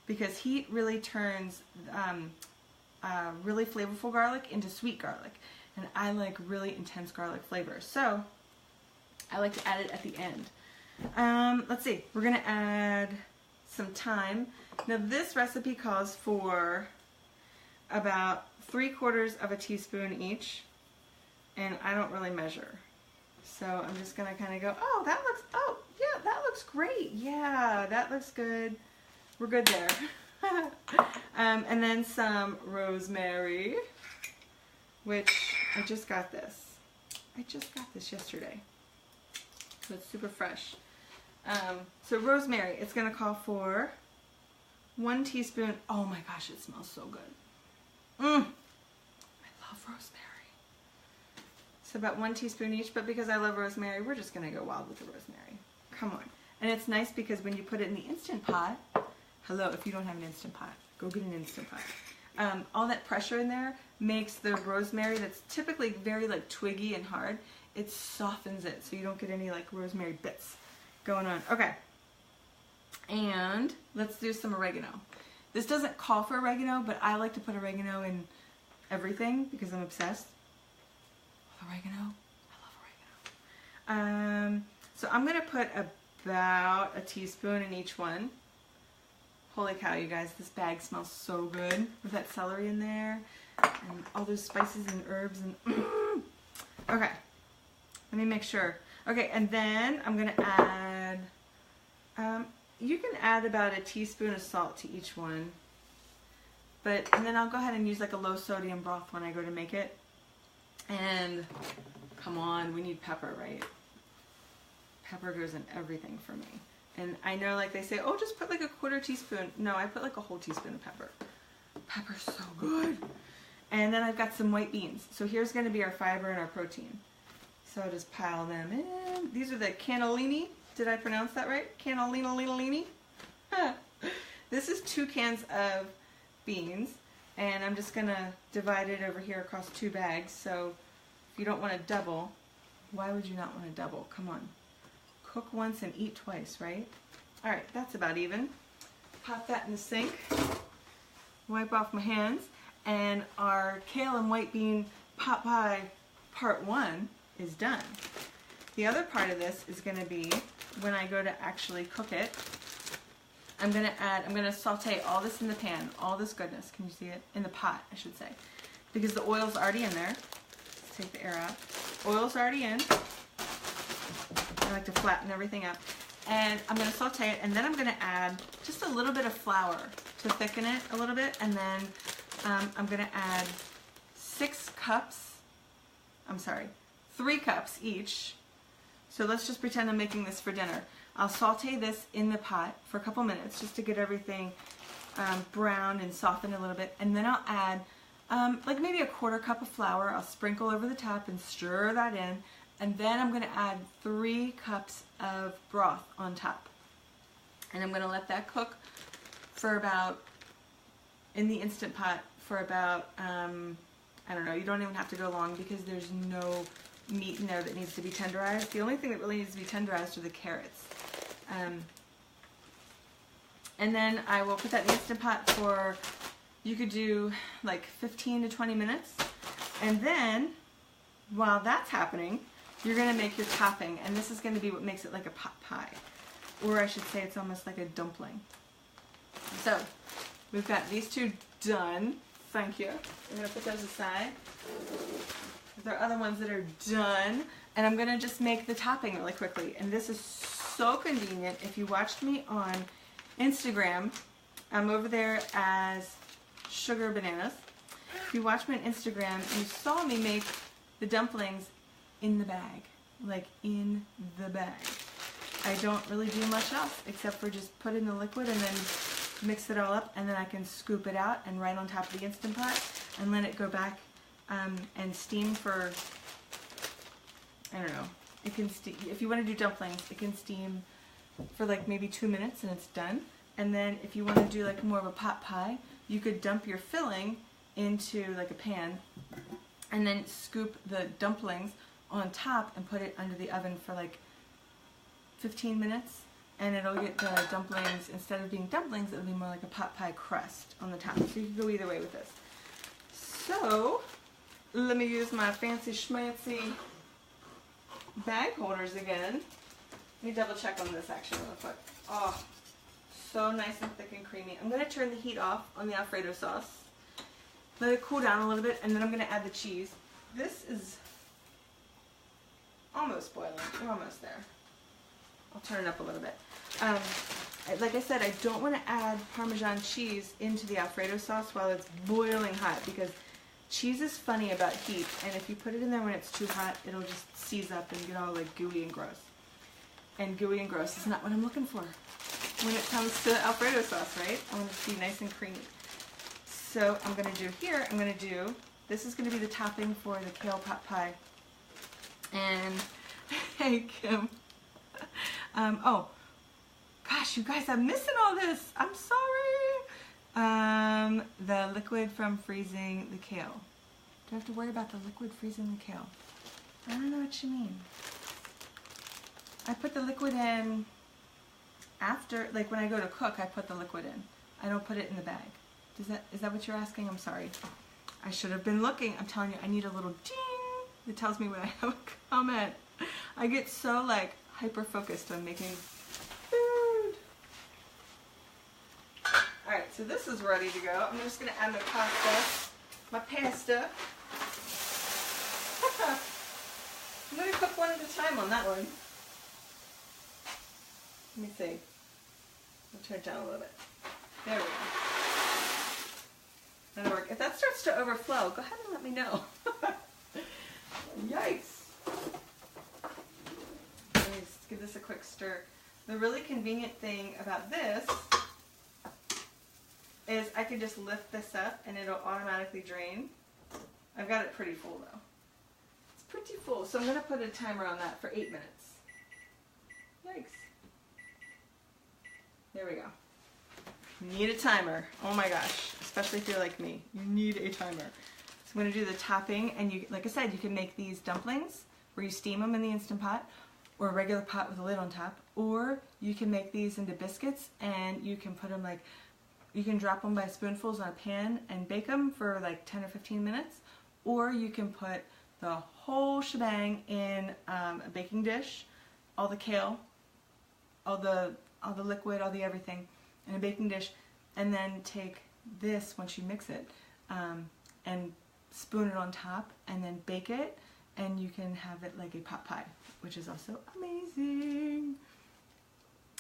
because heat really turns really flavorful garlic into sweet garlic. And I like really intense garlic flavor. So I like to add it at the end. Let's see, we're gonna add some thyme. Now this recipe calls for about 3/4 of a teaspoon each, and I don't really measure. So I'm just gonna kind of go, oh yeah, that looks great. Yeah, that looks good. We're good there. And then some rosemary, which I just got this. I just got this yesterday. So it's super fresh. So rosemary, it's gonna call for 1 teaspoon. Oh my gosh, it smells so good. I love rosemary. So about 1 teaspoon each, but because I love rosemary, we're just gonna go wild with the rosemary. Come on. And it's nice because when you put it in the Instant Pot, hello, if you don't have an Instant Pot, go get an Instant Pot. All that pressure in there makes the rosemary that's typically very like twiggy and hard, it softens it so you don't get any like rosemary bits going on. Okay, and let's do some oregano. This doesn't call for oregano, but I like to put oregano in everything because I'm obsessed with oregano. I love oregano. So I'm gonna put about a teaspoon in each one. Holy cow, you guys, this bag smells so good with that celery in there and all those spices and herbs and okay, let me make sure. Okay, and then I'm gonna add, you can add about a teaspoon of salt to each one, and then I'll go ahead and use like a low sodium broth when I go to make it. And come on, we need pepper, right? Pepper goes in everything for me. And I know, like they say, oh, just put like a 1/4 teaspoon. No, I put like a whole teaspoon of pepper. Pepper's so good. And then I've got some white beans. So here's going to be our fiber and our protein. So I'll just pile them in. These are the cannellini. Did I pronounce that right? Cannellini. This is 2 cans of beans. And I'm just going to divide it over here across 2 bags. So if you don't want to double, why would you not want to double? Come on. Cook once and eat twice, right? All right, that's about even. Pop that in the sink. Wipe off my hands. And our kale and white bean pot pie part 1 is done. The other part of this is going to be when I go to actually cook it. I'm going to saute all this in the pan, all this goodness. Can you see it? In the pot, I should say. Because the oil's already in there. Let's take the air out. Oil's already in. I like to flatten everything up. And I'm going to saute it, and then I'm going to add just a little bit of flour to thicken it a little bit, and then I'm going to add 3 cups each. So let's just pretend I'm making this for dinner. I'll saute this in the pot for a couple minutes just to get everything brown and soften a little bit, and then I'll add like maybe a 1/4 cup of flour. I'll sprinkle over the top and stir that in. And then I'm going to add 3 cups of broth on top. And I'm going to let that cook for about, in the Instant Pot, for about, I don't know, you don't even have to go long because there's no meat in there that needs to be tenderized. The only thing that really needs to be tenderized are the carrots. And then I will put that in the Instant Pot for, you could do like 15 to 20 minutes. And then, while that's happening, you're going to make your topping, and this is going to be what makes it like a pot pie. Or I should say it's almost like a dumpling. So, we've got these 2 done. Thank you. I'm going to put those aside. There are other ones that are done. And I'm going to just make the topping really quickly. And this is so convenient. If you watched me on Instagram, I'm over there as Sugar Bananas. If you watched me on Instagram, you saw me make the dumplings in the bag, like in the bag. I don't really do much else except for just put in the liquid and then mix it all up, and then I can scoop it out and right on top of the Instant Pot and let it go back and steam for, I don't know, it can steam, if you want to do dumplings, it can steam for like maybe 2 minutes and it's done. And then if you want to do like more of a pot pie, you could dump your filling into like a pan and then scoop the dumplings on top and put it under the oven for like 15 minutes, and it'll get the dumplings, instead of being dumplings, it'll be more like a pot pie crust on the top. So you can go either way with this. So let me use my fancy schmancy bag holders again. Let me double check on this actually real quick. Oh, so nice and thick and creamy. I'm going to turn the heat off on the Alfredo sauce. Let it cool down a little bit, and then I'm going to add the cheese. This is almost boiling. We're almost there. I'll turn it up a little bit. Like I said, I don't want to add Parmesan cheese into the Alfredo sauce while it's boiling hot, because cheese is funny about heat, and if you put it in there when it's too hot, it'll just seize up and get all like gooey and gross. And gooey and gross is not what I'm looking for when it comes to Alfredo sauce, right? I want it to be nice and creamy. So I'm going to do here, this is going to be the topping for the kale pot pie. And, hey Kim. Oh, gosh, you guys, I'm missing all this. I'm sorry. The liquid from freezing the kale. Do I have to worry about the liquid freezing the kale? I don't know what you mean. I put the liquid in after, like when I go to cook, I put the liquid in. I don't put it in the bag. Is that what you're asking? I'm sorry. I should have been looking. I'm telling you, I need a little ding that tells me when I have a comment. I get so like hyper-focused on making food. Alright, so this is ready to go. I'm just going to add my pasta. I'm going to cook one at a time on that one. Let me see. I'll turn it down a little bit. There we go. That'll work. If that starts to overflow, go ahead and let me know. Yikes. Let me just give this a quick stir. The really convenient thing about this is I can just lift this up and it'll automatically drain. I've got it pretty full though. It's pretty full, so I'm going to put a timer on that for 8 minutes. Yikes. There we go. Need a timer. Oh my gosh. Especially if you're like me. You need a timer. So I'm going to do the topping, and you, like I said, you can make these dumplings where you steam them in the Instant Pot, or a regular pot with a lid on top, or you can make these into biscuits and you can put them like, you can drop them by spoonfuls on a pan and bake them for like 10 or 15 minutes, or you can put the whole shebang in a baking dish, all the kale, all the liquid, all the everything in a baking dish, and then take this once you mix it and spoon it on top and then bake it, and you can have it like a pot pie, which is also amazing.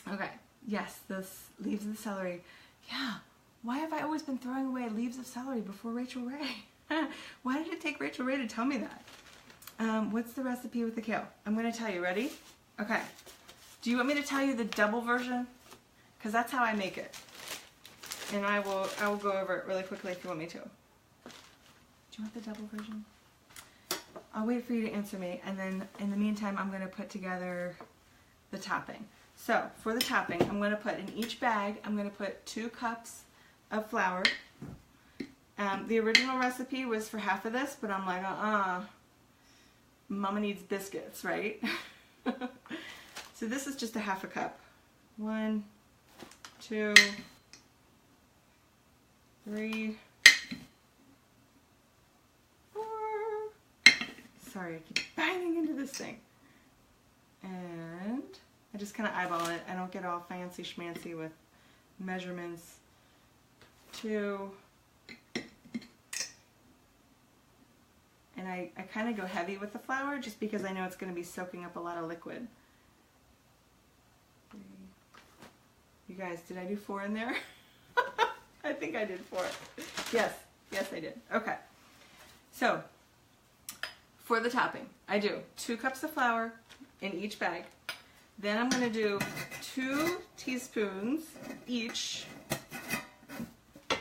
Okay, yes, the leaves of the celery. Yeah, why have I always been throwing away leaves of celery before Rachael Ray? Why did it take Rachael Ray to tell me that? What's the recipe with the kale? I'm going to tell you. Ready? Okay. Do you want me to tell you the double version? Because that's how I make it. And I will go over it really quickly if you want me to. Do you want the double version? I'll wait for you to answer me, and then in the meantime I'm going to put together the topping. So for the topping, I'm going to put in each bag, I'm going to put 2 cups of flour. The original recipe was for half of this, but I'm like, Mama needs biscuits, right? So this is just a half a cup. 1, 2, 3, 4. Sorry, I keep banging into this thing. And I just kind of eyeball it. I don't get all fancy schmancy with measurements. 2. And I kind of go heavy with the flour just because I know it's going to be soaking up a lot of liquid. 3. You guys, did I do 4 in there? I think I did 4. Yes, I did. Okay. So, for the topping, I do 2 cups of flour in each bag, Then I'm gonna do 2 teaspoons each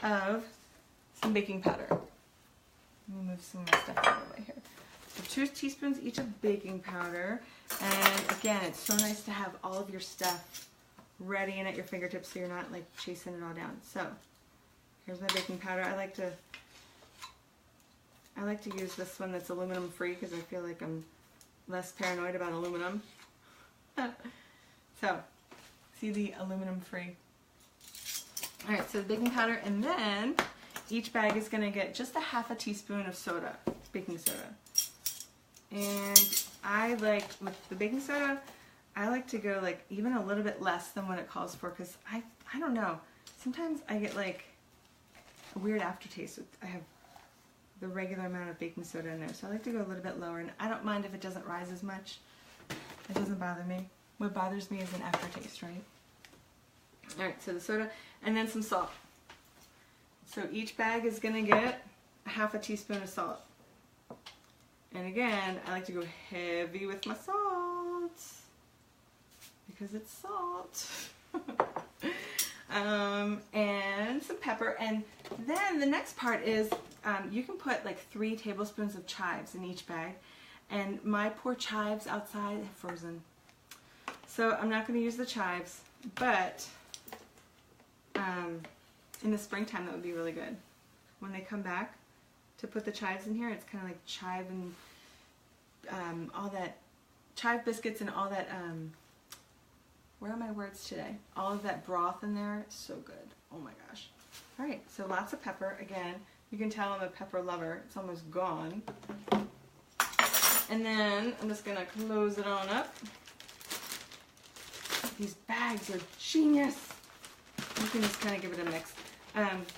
of some baking powder. Let me move some of my stuff out of the way here. So 2 teaspoons each of baking powder. And again, it's so nice to have all of your stuff ready and at your fingertips so you're not like chasing it all down. So here's my baking powder. I like to use this one that's aluminum free because I feel like I'm less paranoid about aluminum. So, see the aluminum free. Alright, so the baking powder, and then each bag is going to get just a half a teaspoon of soda, baking soda. And I like, with the baking soda, I like to go like even a little bit less than what it calls for because I don't know, sometimes I get like a weird aftertaste. I have the regular amount of baking soda in there, so I like to go a little bit lower, and I don't mind if it doesn't rise as much. It doesn't bother me. What bothers me is an aftertaste, right? Alright, so the soda, and then some salt. So each bag is going to get a half a teaspoon of salt. And again, I like to go heavy with my salt because it's salt. And some pepper. And then the next part is you can put like 3 tablespoons of chives in each bag. And my poor chives outside have frozen. So I'm not going to use the chives, but in the springtime that would be really good. When they come back to put the chives in here, it's kind of like chive and all that, chive biscuits and all that, where are my words today? All of that broth in there, it's so good. Oh my gosh. Alright, so lots of pepper. Again, you can tell I'm a pepper lover. It's almost gone. And then I'm just going to close it on up. These bags are genius. You can just kind of give it a mix.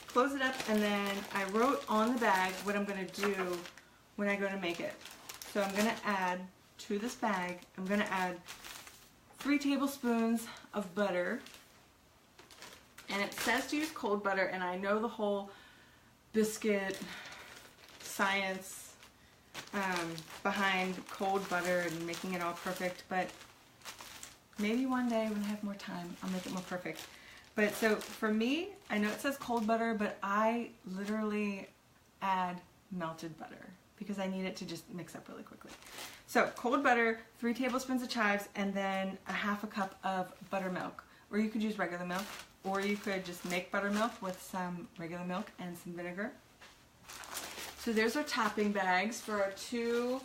Close it up, and then I wrote on the bag what I'm going to do when I go to make it. So I'm going to add to this bag, I'm going to add 3 tablespoons of butter. And it says to use cold butter, and I know the whole biscuit science behind cold butter and making it all perfect, but maybe one day when I have more time, I'll make it more perfect. But so for me, I know it says cold butter, but I literally add melted butter because I need it to just mix up really quickly. So cold butter, 3 tablespoons of chives, and then a half a cup of buttermilk. Or you could use regular milk, or you could just make buttermilk with some regular milk and some vinegar. So there's our topping bags for our 2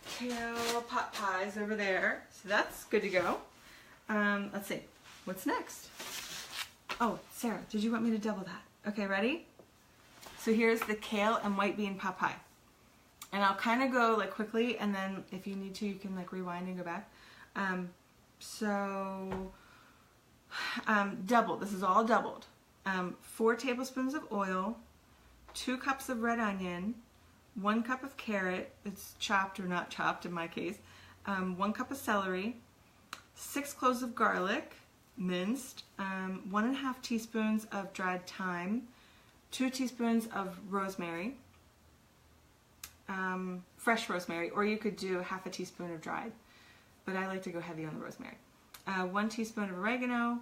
kale pot pies over there. So that's good to go. Let's see, what's next? Oh, Sarah, did you want me to double that? Okay, ready? So here's the kale and white bean pot pie. And I'll kind of go like quickly, and then if you need to, you can like rewind and go back. Doubled, this is all doubled. 4 tablespoons of oil, 2 cups of red onion, 1 cup of carrot, it's chopped or not chopped in my case, 1 cup of celery, 6 cloves of garlic, minced, 1.5 teaspoons of dried thyme, 2 teaspoons of rosemary, fresh rosemary, or you could do half a teaspoon of dried, but I like to go heavy on the rosemary. 1 teaspoon of oregano,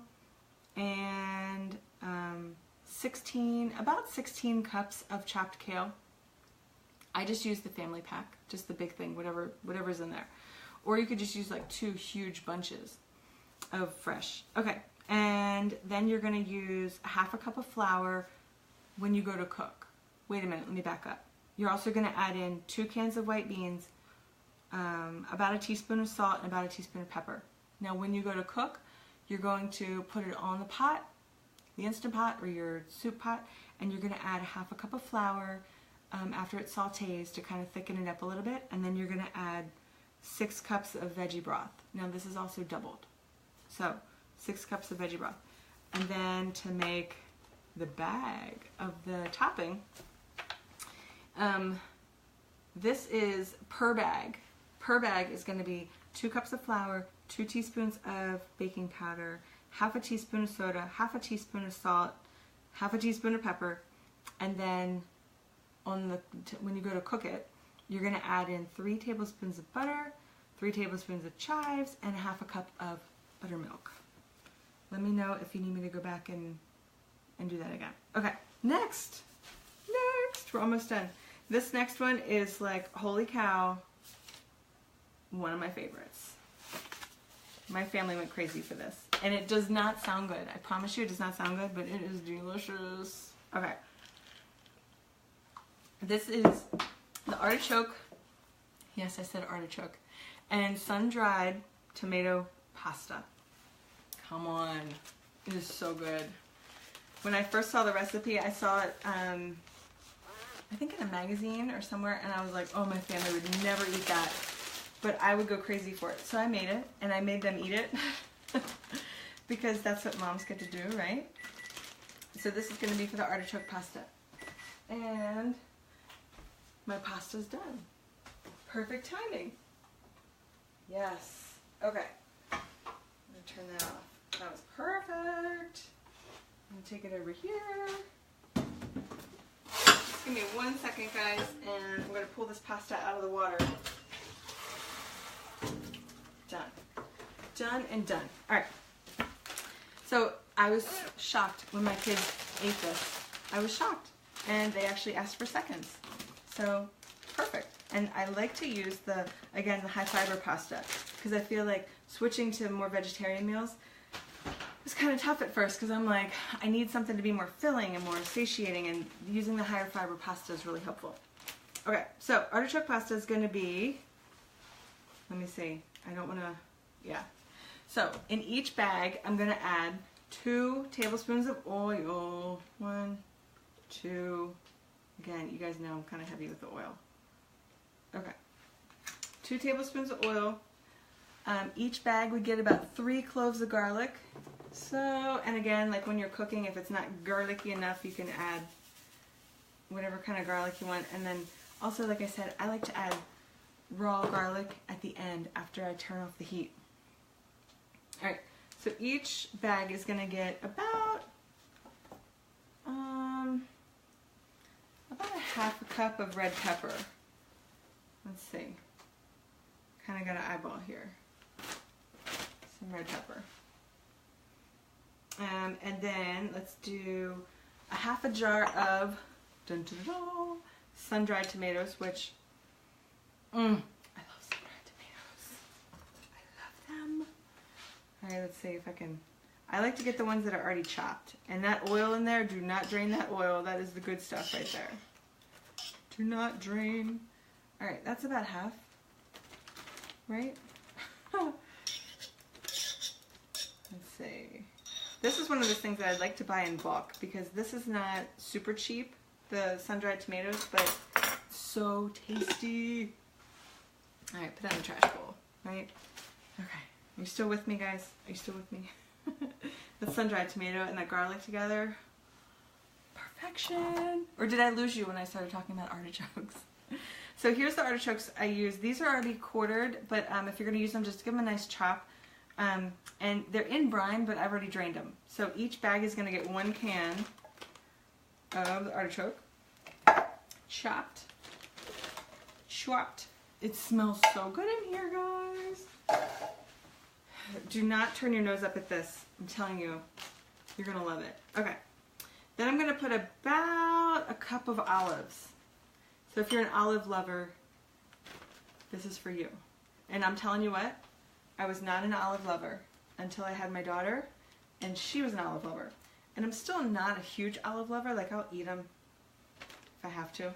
and about 16 cups of chopped kale. I just use the family pack, just the big thing, whatever's in there. Or you could just use like 2 huge bunches of fresh. Okay, and then you're going to use a half a cup of flour when you go to cook. Wait a minute, let me back up. You're also going to add in 2 cans of white beans, about a teaspoon of salt, and about a teaspoon of pepper. Now when you go to cook, you're going to put it on the pot, the Instant Pot or your soup pot, and you're going to add half a cup of flour after it sautés to kind of thicken it up a little bit, and then you're going to add 6 cups of veggie broth. Now this is also doubled. So 6 cups of veggie broth. And then to make the bag of the topping, this is per bag. Per bag is going to be 2 cups of flour, 2 teaspoons of baking powder, half a teaspoon of soda, half a teaspoon of salt, half a teaspoon of pepper, and then when you go to cook it, you're going to add in 3 tablespoons of butter, 3 tablespoons of chives, and 1/2 cup of buttermilk. Let me know if you need me to go back and do that again. Okay, next, we're almost done. This next one is like, holy cow, one of my favorites. My family went crazy for this. And it does not sound good. I promise you it does not sound good, but it is delicious. Okay. This is the artichoke. Yes, I said artichoke. And sun-dried tomato pasta. Come on. It is so good. When I first saw the recipe, I saw it, I think in a magazine or somewhere, and I was like, oh, my family would never eat that. But I would go crazy for it. So I made it, and I made them eat it. Because that's what moms get to do, right? So this is going to be for the artichoke pasta. And my pasta's done. Perfect timing. Yes. Okay. I'm going to turn that off. That was perfect. I'm going to take it over here. Just give me 1 second, guys, and I'm going to pull this pasta out of the water. Done. Done and done. All right. So I was shocked when my kids ate this. I was shocked. And they actually asked for seconds. So perfect. And I like to use the high fiber pasta, because I feel like switching to more vegetarian meals was kind of tough at first, because I'm like, I need something to be more filling and more satiating, and using the higher fiber pasta is really helpful. Okay, so artichoke pasta is going to be, let me see, I don't want to, yeah. So in each bag, I'm going to add 2 tablespoons of oil. 1, 2, again, you guys know I'm kind of heavy with the oil. Okay, 2 tablespoons of oil. Each bag would get about 3 cloves of garlic. So, and again, like when you're cooking, if it's not garlicky enough, you can add whatever kind of garlic you want. And then also, like I said, I like to add raw garlic at the end after I turn off the heat. Alright, so each bag is going to get about 1/2 cup of red pepper. Let's see. Kind of got an eyeball here. Some red pepper. And then let's do 1/2 jar of sun-dried tomatoes, which I love sun-dried tomatoes. I love them. All right, let's see if I can. I like to get the ones that are already chopped. And that oil in there, do not drain that oil. That is the good stuff right there. Do not drain. All right, that's about half, right? Let's see. This is one of those things that I'd like to buy in bulk, because this is not super cheap, the sun-dried tomatoes, but it's so tasty. All right, put that in the trash bowl, right? Okay, are you still with me, guys? Are you still with me? The sun-dried tomato and that garlic together. Perfection. Or did I lose you when I started talking about artichokes? So here's the artichokes I use. These are already quartered, but if you're going to use them, just give them a nice chop. And they're in brine, but I've already drained them. So each bag is going to get 1 can of the artichoke. Chopped. It smells so good in here, guys. Do not turn your nose up at this. I'm telling you, you're going to love it. Okay. Then I'm going to put about 1 cup of olives. So if you're an olive lover, this is for you. And I'm telling you what, I was not an olive lover until I had my daughter, and she was an olive lover. And I'm still not a huge olive lover. Like, I'll eat them if I have to.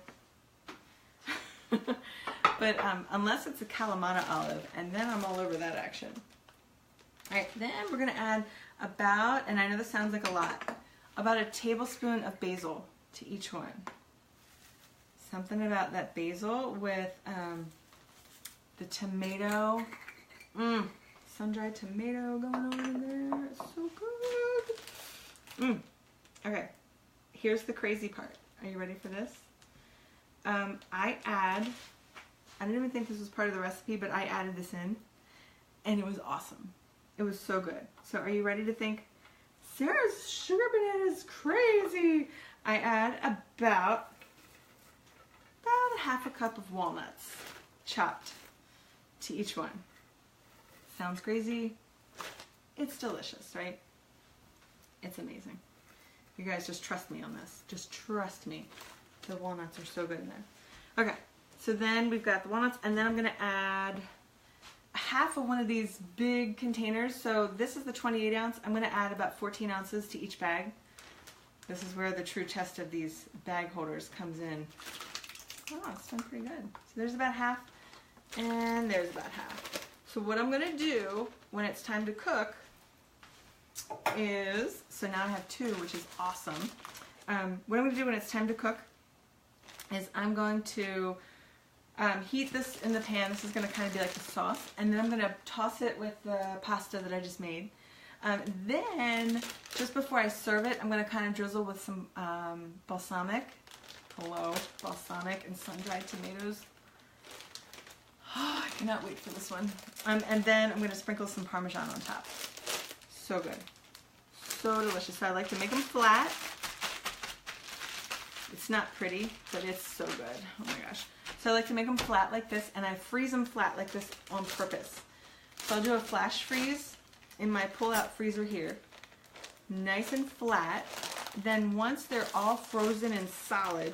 But unless it's a Kalamata olive, and then I'm all over that action. All right, then we're going to add about, and I know this sounds like a lot, about 1 tablespoon of basil to each one. Something about that basil with the tomato, sun-dried tomato going on in there. It's so good. Okay, here's the crazy part. Are you ready for this? I didn't even think this was part of the recipe, but I added this in, and it was awesome. It was so good. So are you ready to think, Sarah's sugar banana is crazy? I add about 1/2 cup of walnuts, chopped, to each one. sounds crazy. It's delicious, right? It's amazing. You guys just trust me on this. Just trust me. The walnuts are so good in there. Okay, so then we've got the walnuts, and then I'm gonna add half of one of these big containers. So this is the 28 ounce. I'm gonna add about 14 ounces to each bag. This is where the true test of these bag holders comes in. Oh, it's done pretty good. So there's about half, and there's about half. So what I'm gonna do when it's time to cook is, so now I have 2, which is awesome. What I'm gonna do when it's time to cook is I'm going to heat this in the pan. This is gonna kind of be like the sauce, and then I'm gonna toss it with the pasta that I just made. Then, just before I serve it, I'm gonna kind of drizzle with some balsamic. Hello, balsamic and sun-dried tomatoes. Oh, I cannot wait for this one. And then I'm going to sprinkle some Parmesan on top. So good. So delicious. So I like to make them flat. It's not pretty, but it's so good. Oh my gosh. So I like to make them flat like this, and I freeze them flat like this on purpose. So I'll do a flash freeze in my pull-out freezer here. Nice and flat. Then once they're all frozen and solid,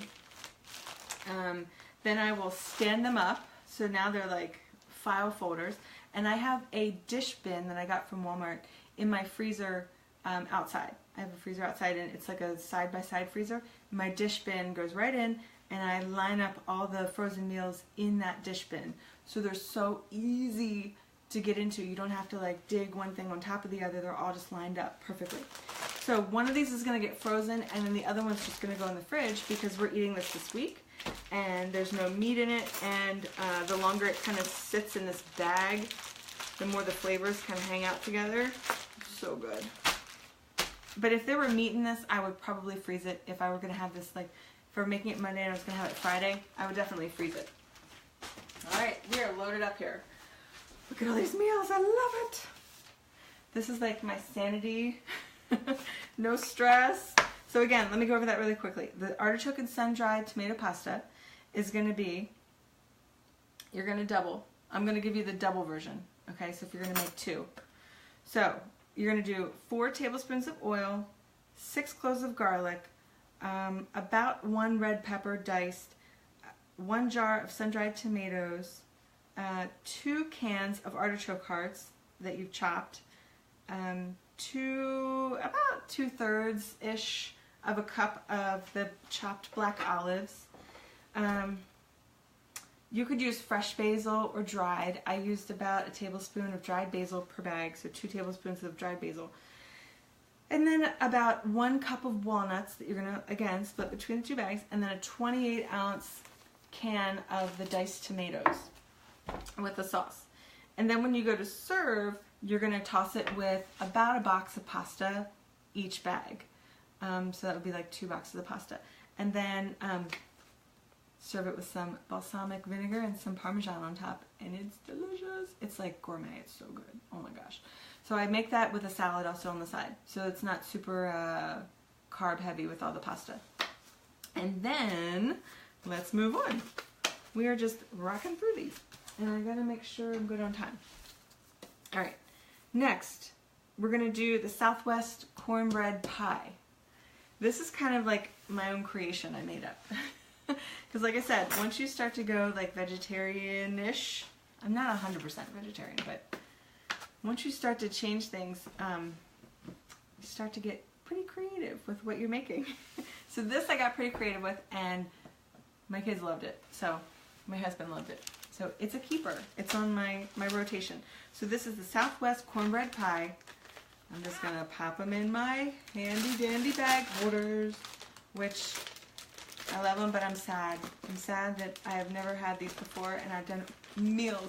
then I will stand them up. So now they're like file folders. And I have a dish bin that I got from Walmart in my freezer outside. I have a freezer outside, and it's like a side-by-side freezer. My dish bin goes right in, and I line up all the frozen meals in that dish bin. So they're so easy to get into. You don't have to like dig one thing on top of the other. They're all just lined up perfectly. So one of these is going to get frozen, and then the other one's just going to go in the fridge because we're eating this week, and there's no meat in it, and the longer it kind of sits in this bag, the more the flavors kind of hang out together. So good. But if there were meat in this, I would probably freeze it. If I were going to have this, like, if we're making it Monday and I was going to have it Friday, I would definitely freeze it. All right, we are loaded up here. Look at all these meals. I love it. This is like my sanity. No stress. So again, let me go over that really quickly. The artichoke and sun-dried tomato pasta is going to be, you're going to double. I'm going to give you the double version. Okay, so if you're going to make 2. So you're going to do 4 tablespoons of oil, 6 cloves of garlic, about 1 red pepper diced, 1 jar of sun-dried tomatoes, 2 cans of artichoke hearts that you've chopped, about 2/3-ish of a cup of the chopped black olives. You could use fresh basil or dried. I used about a tablespoon of dried basil per bag, so 2 tablespoons of dried basil. And then about 1 cup of walnuts that you're going to, again, split between the 2 bags, and then a 28-ounce can of the diced tomatoes with the sauce. And then when you go to serve, you're going to toss it with about a box of pasta each bag. So that would be like 2 boxes of pasta. And then serve it with some balsamic vinegar and some Parmesan on top. And it's delicious. It's like gourmet. It's so good. Oh my gosh. So I make that with a salad also on the side. So it's not super carb heavy with all the pasta. And then let's move on. We are just rocking through these. And I gotta make sure I'm good on time. All right. Next, we're going to do the Southwest cornbread pie. This is kind of like my own creation I made up. Because like I said, once you start to go like vegetarian-ish, I'm not 100% vegetarian, but once you start to change things, you start to get pretty creative with what you're making. So this I got pretty creative with, and my kids loved it. So my husband loved it. So it's a keeper. It's on my rotation. So this is the Southwest cornbread pie. I'm just going to pop them in my handy dandy bag holders, which I love them, but I'm sad. I'm sad that I have never had these before, and I've done meal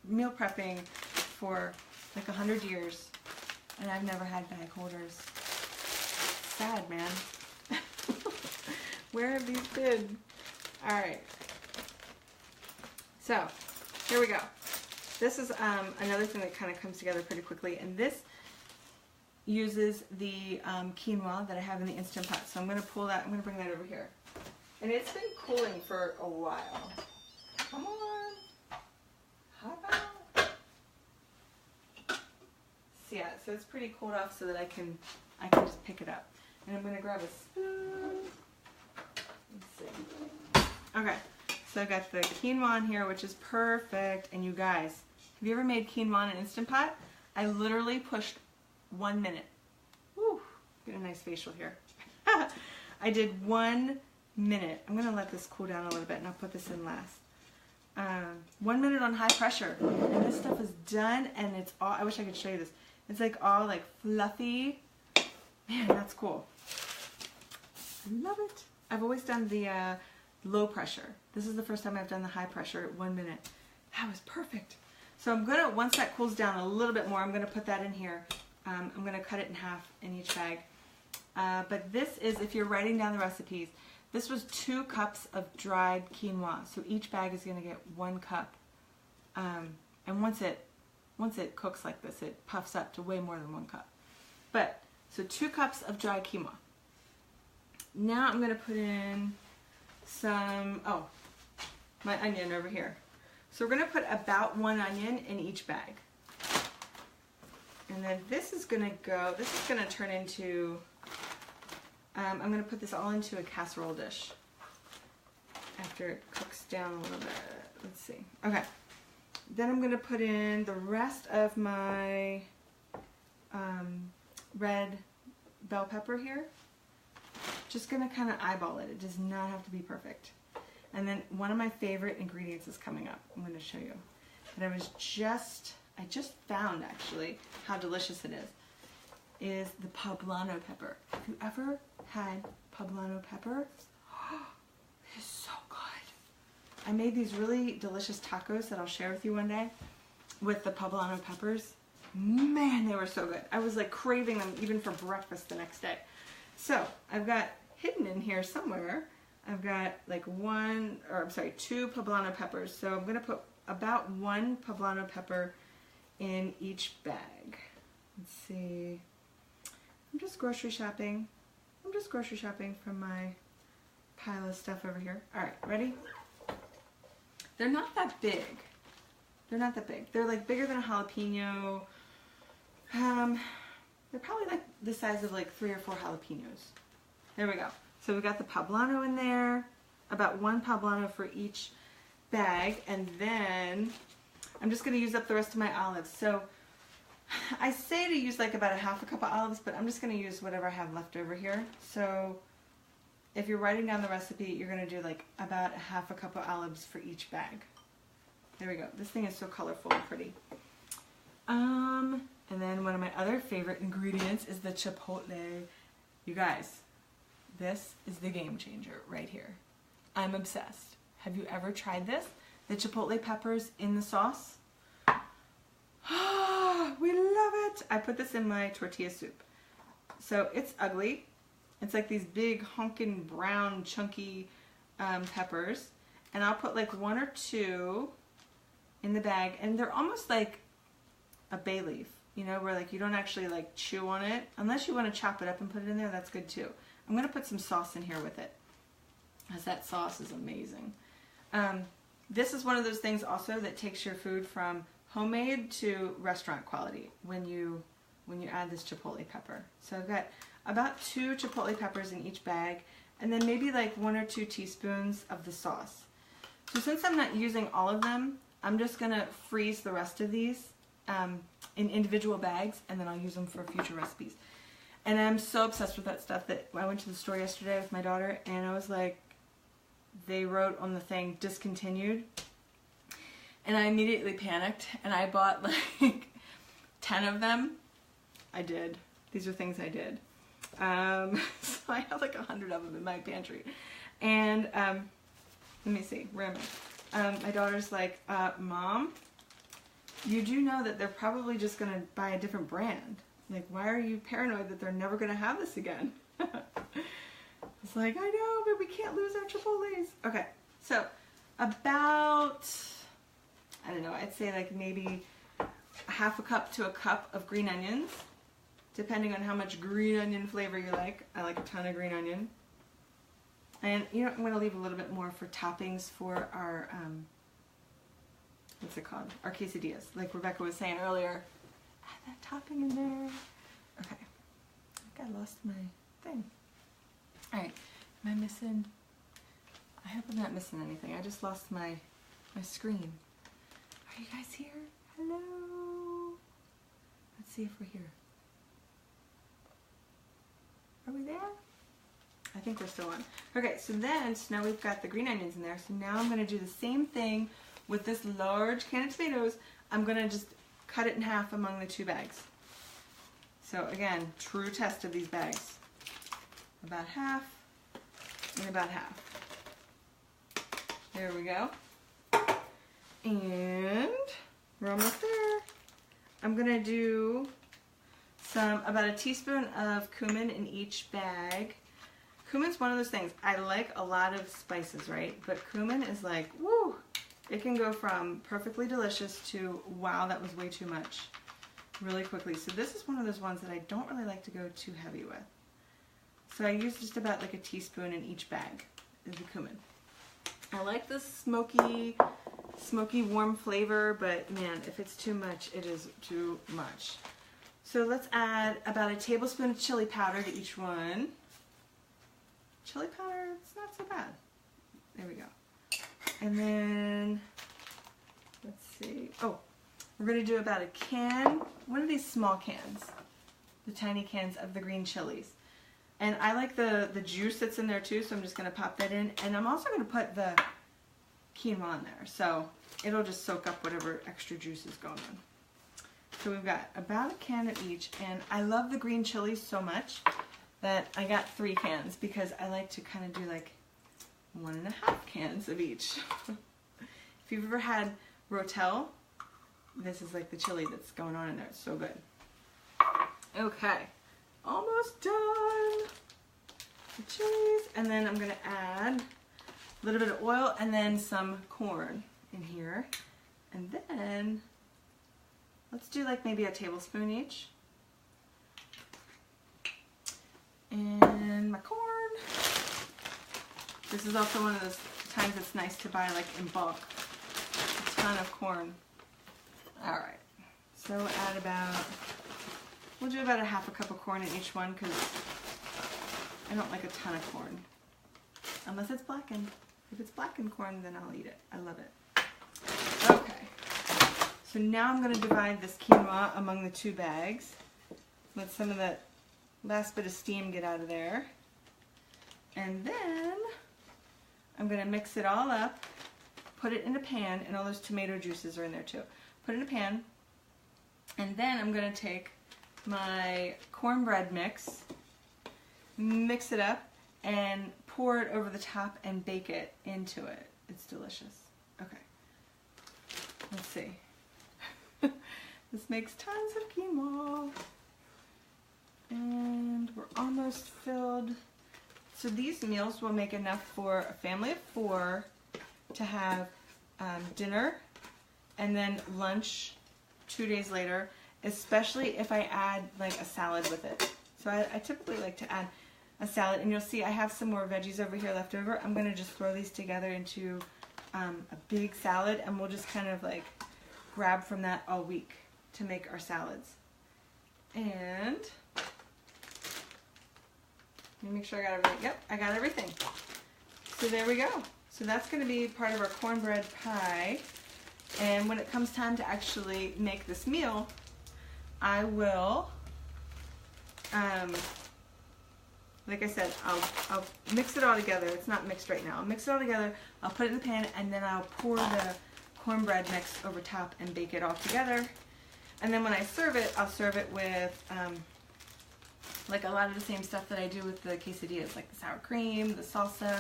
prepping for like 100 years, and I've never had bag holders. Sad, man. Where have these been? All right. So, here we go. This is another thing that kind of comes together pretty quickly, and this uses the quinoa that I have in the Instant Pot. So I'm going to pull that, I'm going to bring that over here. And it's been cooling for a while. Come on. Hop out. So yeah, so it's pretty cooled off so that I can just pick it up. And I'm gonna grab a spoon. Let's see. Okay, so I got the quinoa in here, which is perfect. And you guys, have you ever made quinoa in an Instant Pot? I literally pushed 1 minute. Woo, get a nice facial here. I did 1 minute. I'm gonna let this cool down a little bit and I'll put this in last. 1 minute on high pressure. And this stuff is done and it's all, I wish I could show you this. It's like all like fluffy. Man, that's cool. I love it. I've always done the low pressure. This is the first time I've done the high pressure at 1 minute. That was perfect. So I'm gonna, once that cools down a little bit more, I'm gonna put that in here. I'm gonna cut it in half in each bag. But this is, if you're writing down the recipes, this was 2 cups of dried quinoa. So each bag is gonna get 1 cup. And once it cooks like this, it puffs up to way more than 1 cup. But, so 2 cups of dried quinoa. Now I'm gonna put in some, oh, my onion over here. So we're gonna put about 1 onion in each bag. And then this is gonna turn into, I'm gonna put this all into a casserole dish after it cooks down a little bit. Let's see. Okay. Then I'm gonna put in the rest of my red bell pepper here. Just gonna kind of eyeball it. It does not have to be perfect. And then one of my favorite ingredients is coming up. I'm gonna show you. And I just found actually how delicious it is the poblano pepper. Have you ever had poblano pepper? It is so good. I made these really delicious tacos that I'll share with you one day with the poblano peppers. Man, they were so good. I was like craving them even for breakfast the next day. So I've got hidden in here somewhere, I've got like 2 poblano peppers. So I'm gonna put about 1 poblano pepper in each bag. Let's see. I'm just grocery shopping from my pile of stuff over here. All right, ready? They're not that big. They're like bigger than a jalapeno. They're probably like the size of like 3 or 4 jalapenos. There we go. So we got the poblano in there, about 1 poblano for each bag, and then I'm just going to use up the rest of my olives. So I say to use like about a half a cup of olives, but I'm just going to use whatever I have left over here. So if you're writing down the recipe, you're going to do like about a half a cup of olives for each bag. There we go. This thing is so colorful and pretty. And then one of my other favorite ingredients is the chipotle. You guys, this is the game changer right here. I'm obsessed. Have you ever tried this? The chipotle peppers in the sauce? We love it. I put this in my tortilla soup. So it's ugly. It's like these big honkin' brown chunky peppers. And I'll put like 1 or 2 in the bag. And they're almost like a bay leaf. You know, where like you don't actually like chew on it. Unless you want to chop it up and put it in there, that's good too. I'm going to put some sauce in here with it, because that sauce is amazing. This is one of those things also that takes your food from homemade to restaurant quality when you add this chipotle pepper. So I've got about 2 chipotle peppers in each bag, and then maybe like 1 or 2 teaspoons of the sauce. So since I'm not using all of them, I'm just going to freeze the rest of these in individual bags, and then I'll use them for future recipes. And I'm so obsessed with that stuff that I went to the store yesterday with my daughter, and I was like, they wrote on the thing discontinued, and I immediately panicked and I bought like 10 of them. I did. These are things I did. So I have like 100 of them in my pantry. And let me see, where am I? My daughter's like, Mom, you do know that they're probably just going to buy a different brand. Like, why are you paranoid that they're never going to have this again? It's like, I know, but we can't lose our Chipotles. Okay, so about, I don't know, I'd say like maybe a half a cup to a cup of green onions, depending on how much green onion flavor you like. I like a ton of green onion. And, you know, I'm going to leave a little bit more for toppings for our, what's it called? Our quesadillas. Like Rebecca was saying earlier, add that topping in there. Okay. I think I lost my thing. Alright. Am I missing? I hope I'm not missing anything. I just lost my screen. Are you guys here? Hello? Let's see if we're here. Are we there? I think we're still on. Okay, so now we've got the green onions in there. So now I'm going to do the same thing with this large can of tomatoes. I'm going to just cut it in half among the 2 bags. So again, true test of these bags. About half and about half. There we go. And we're almost there. I'm going to do about a teaspoon of cumin in each bag. Cumin's one of those things. I like a lot of spices, right? But cumin is like, woo! It can go from perfectly delicious to, wow, that was way too much, really quickly. So this is one of those ones that I don't really like to go too heavy with. So I use just about like a teaspoon in each bag is the cumin. I like this smoky, warm flavor, but man, if it's too much, it is too much. So let's add about a tablespoon of chili powder to each one. Chili powder, it's not so bad. There we go. And then, let's see. Oh, we're going to do about a can, one of these small cans, the tiny cans of the green chilies. And I like the juice that's in there too, so I'm just going to pop that in. And I'm also going to put the quinoa in there, so it'll just soak up whatever extra juice is going on. So we've got about a can of each, and I love the green chilies so much that I got 3 cans because I like to kind of do like 1.5 cans of each. If you've ever had Rotel, this is like the chili that's going on in there. It's so good. Okay, almost done. The chilies, and then I'm going to add a little bit of oil and then some corn in here. And then let's do like maybe a tablespoon each. And my corn. This is also one of those times it's nice to buy like in bulk. A ton of corn. Alright, so we'll do about a half a cup of corn in each one because I don't like a ton of corn. Unless it's blackened. If it's blackened corn, then I'll eat it. I love it. Okay, so now I'm going to divide this quinoa among the 2 bags. Let some of that last bit of steam get out of there. And then I'm going to mix it all up, put it in a pan, and all those tomato juices are in there too. Put it in a pan, and then I'm going to take my cornbread mix, mix it up, and pour it over the top and bake it into it. It's delicious. Okay, let's see. This makes tons of quinoa. And we're almost filled. So these meals will make enough for a family of 4 to have dinner and then lunch 2 days later, especially if I add like a salad with it. So I typically like to add a salad, and you'll see I have some more veggies over here left over. I'm going to just throw these together into a big salad, and we'll just kind of like grab from that all week to make our salads. And let me make sure I got everything. Yep, I got everything. So there we go. So that's going to be part of our cornbread pie. And when it comes time to actually make this meal, I will, like I said, I'll mix it all together. It's not mixed right now. I'll mix it all together. I'll put it in the pan, and then I'll pour the cornbread mix over top and bake it all together. And then when I serve it, I'll serve it with like a lot of the same stuff that I do with the quesadillas, like the sour cream, the salsa,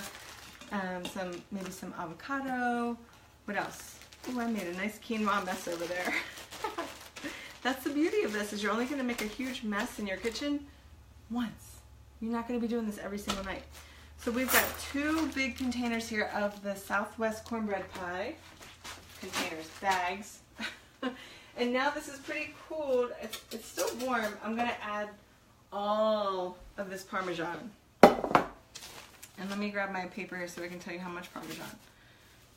maybe some avocado. What else? Oh, I made a nice quinoa mess over there. That's the beauty of this, is you're only going to make a huge mess in your kitchen once. You're not going to be doing this every single night. So we've got 2 big containers here of the Southwest cornbread pie. Containers, bags. And now this is pretty cool. It's still warm. I'm going to add all of this Parmesan. And let me grab my paper here so I can tell you how much Parmesan.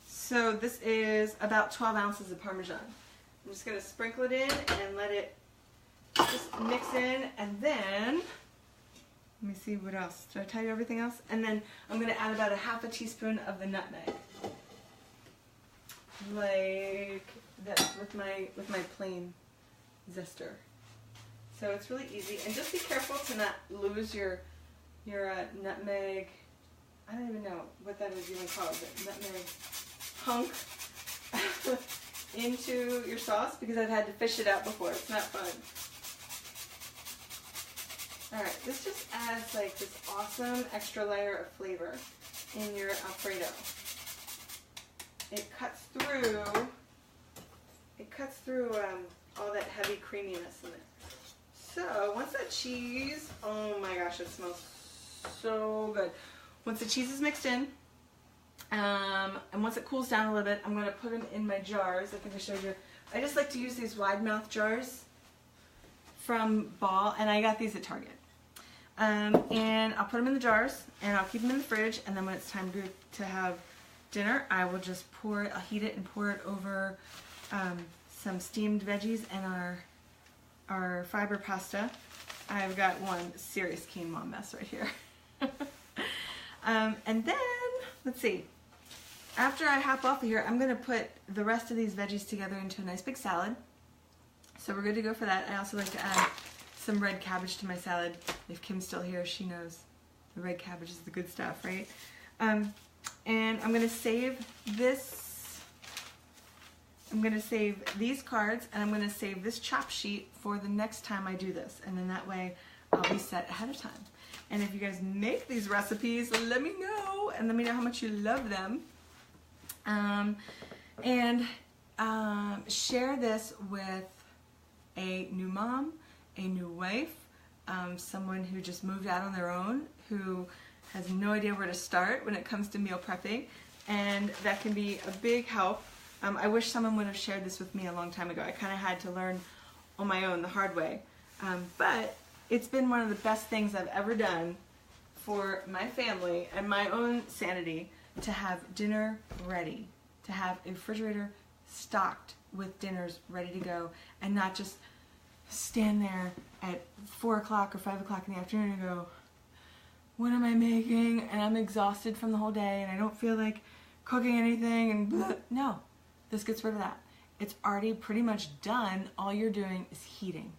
So this is about 12 ounces of Parmesan. I'm just going to sprinkle it in and let it just mix in, and then, let me see what else. Did I tell you everything else? And then I'm going to add about a half a teaspoon of the nutmeg. Like this with my plain zester. So it's really easy, and just be careful to not lose your nutmeg. I don't even know what that is even called, but nutmeg hunk into your sauce, because I've had to fish it out before. It's not fun. All right, this just adds like this awesome extra layer of flavor in your Alfredo. It cuts through all that heavy creaminess in it. So once that cheese, oh my gosh, it smells so good. Once the cheese is mixed in, and once it cools down a little bit, I'm going to put them in my jars. I think I showed you. I just like to use these wide mouth jars from Ball, and I got these at Target. And I'll put them in the jars, and I'll keep them in the fridge, and then when it's time to have dinner, I will just pour it, I'll heat it and pour it over some steamed veggies and our fiber pasta. I've got one serious quinoa mess right here. And then, let's see, after I hop off of here, I'm going to put the rest of these veggies together into a nice big salad. So we're good to go for that. I also like to add some red cabbage to my salad. If Kim's still here, she knows the red cabbage is the good stuff, right? And I'm going to save this. I'm going to save these cards, and I'm going to save this chop sheet for the next time I do this. And then that way I'll be set ahead of time. And if you guys make these recipes, let me know, and let me know how much you love them. Share this with a new mom, a new wife, someone who just moved out on their own, who has no idea where to start when it comes to meal prepping, and that can be a big help. I wish someone would have shared this with me a long time ago. I kind of had to learn on my own the hard way, but it's been one of the best things I've ever done for my family and my own sanity, to have dinner ready, to have a refrigerator stocked with dinners ready to go, and not just stand there at 4 o'clock or 5 o'clock in the afternoon and go, what am I making? And I'm exhausted from the whole day and I don't feel like cooking anything, and bleh. No, this gets rid of that. It's already pretty much done. All you're doing is heating.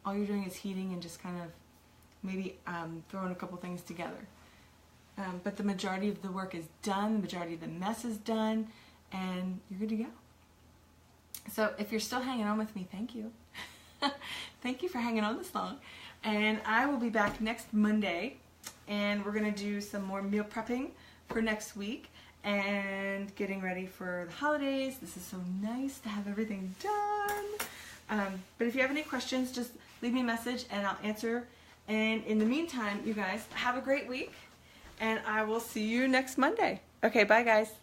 All you're doing is heating and just kind of maybe throwing a couple things together. But the majority of the work is done, the majority of the mess is done, and you're good to go. So if you're still hanging on with me, thank you. Thank you for hanging on this long. And I will be back next Monday, and we're going to do some more meal prepping for next week and getting ready for the holidays. This is so nice to have everything done. But if you have any questions, just leave me a message and I'll answer. And in the meantime, you guys, have a great week, and I will see you next Monday. Okay, bye guys.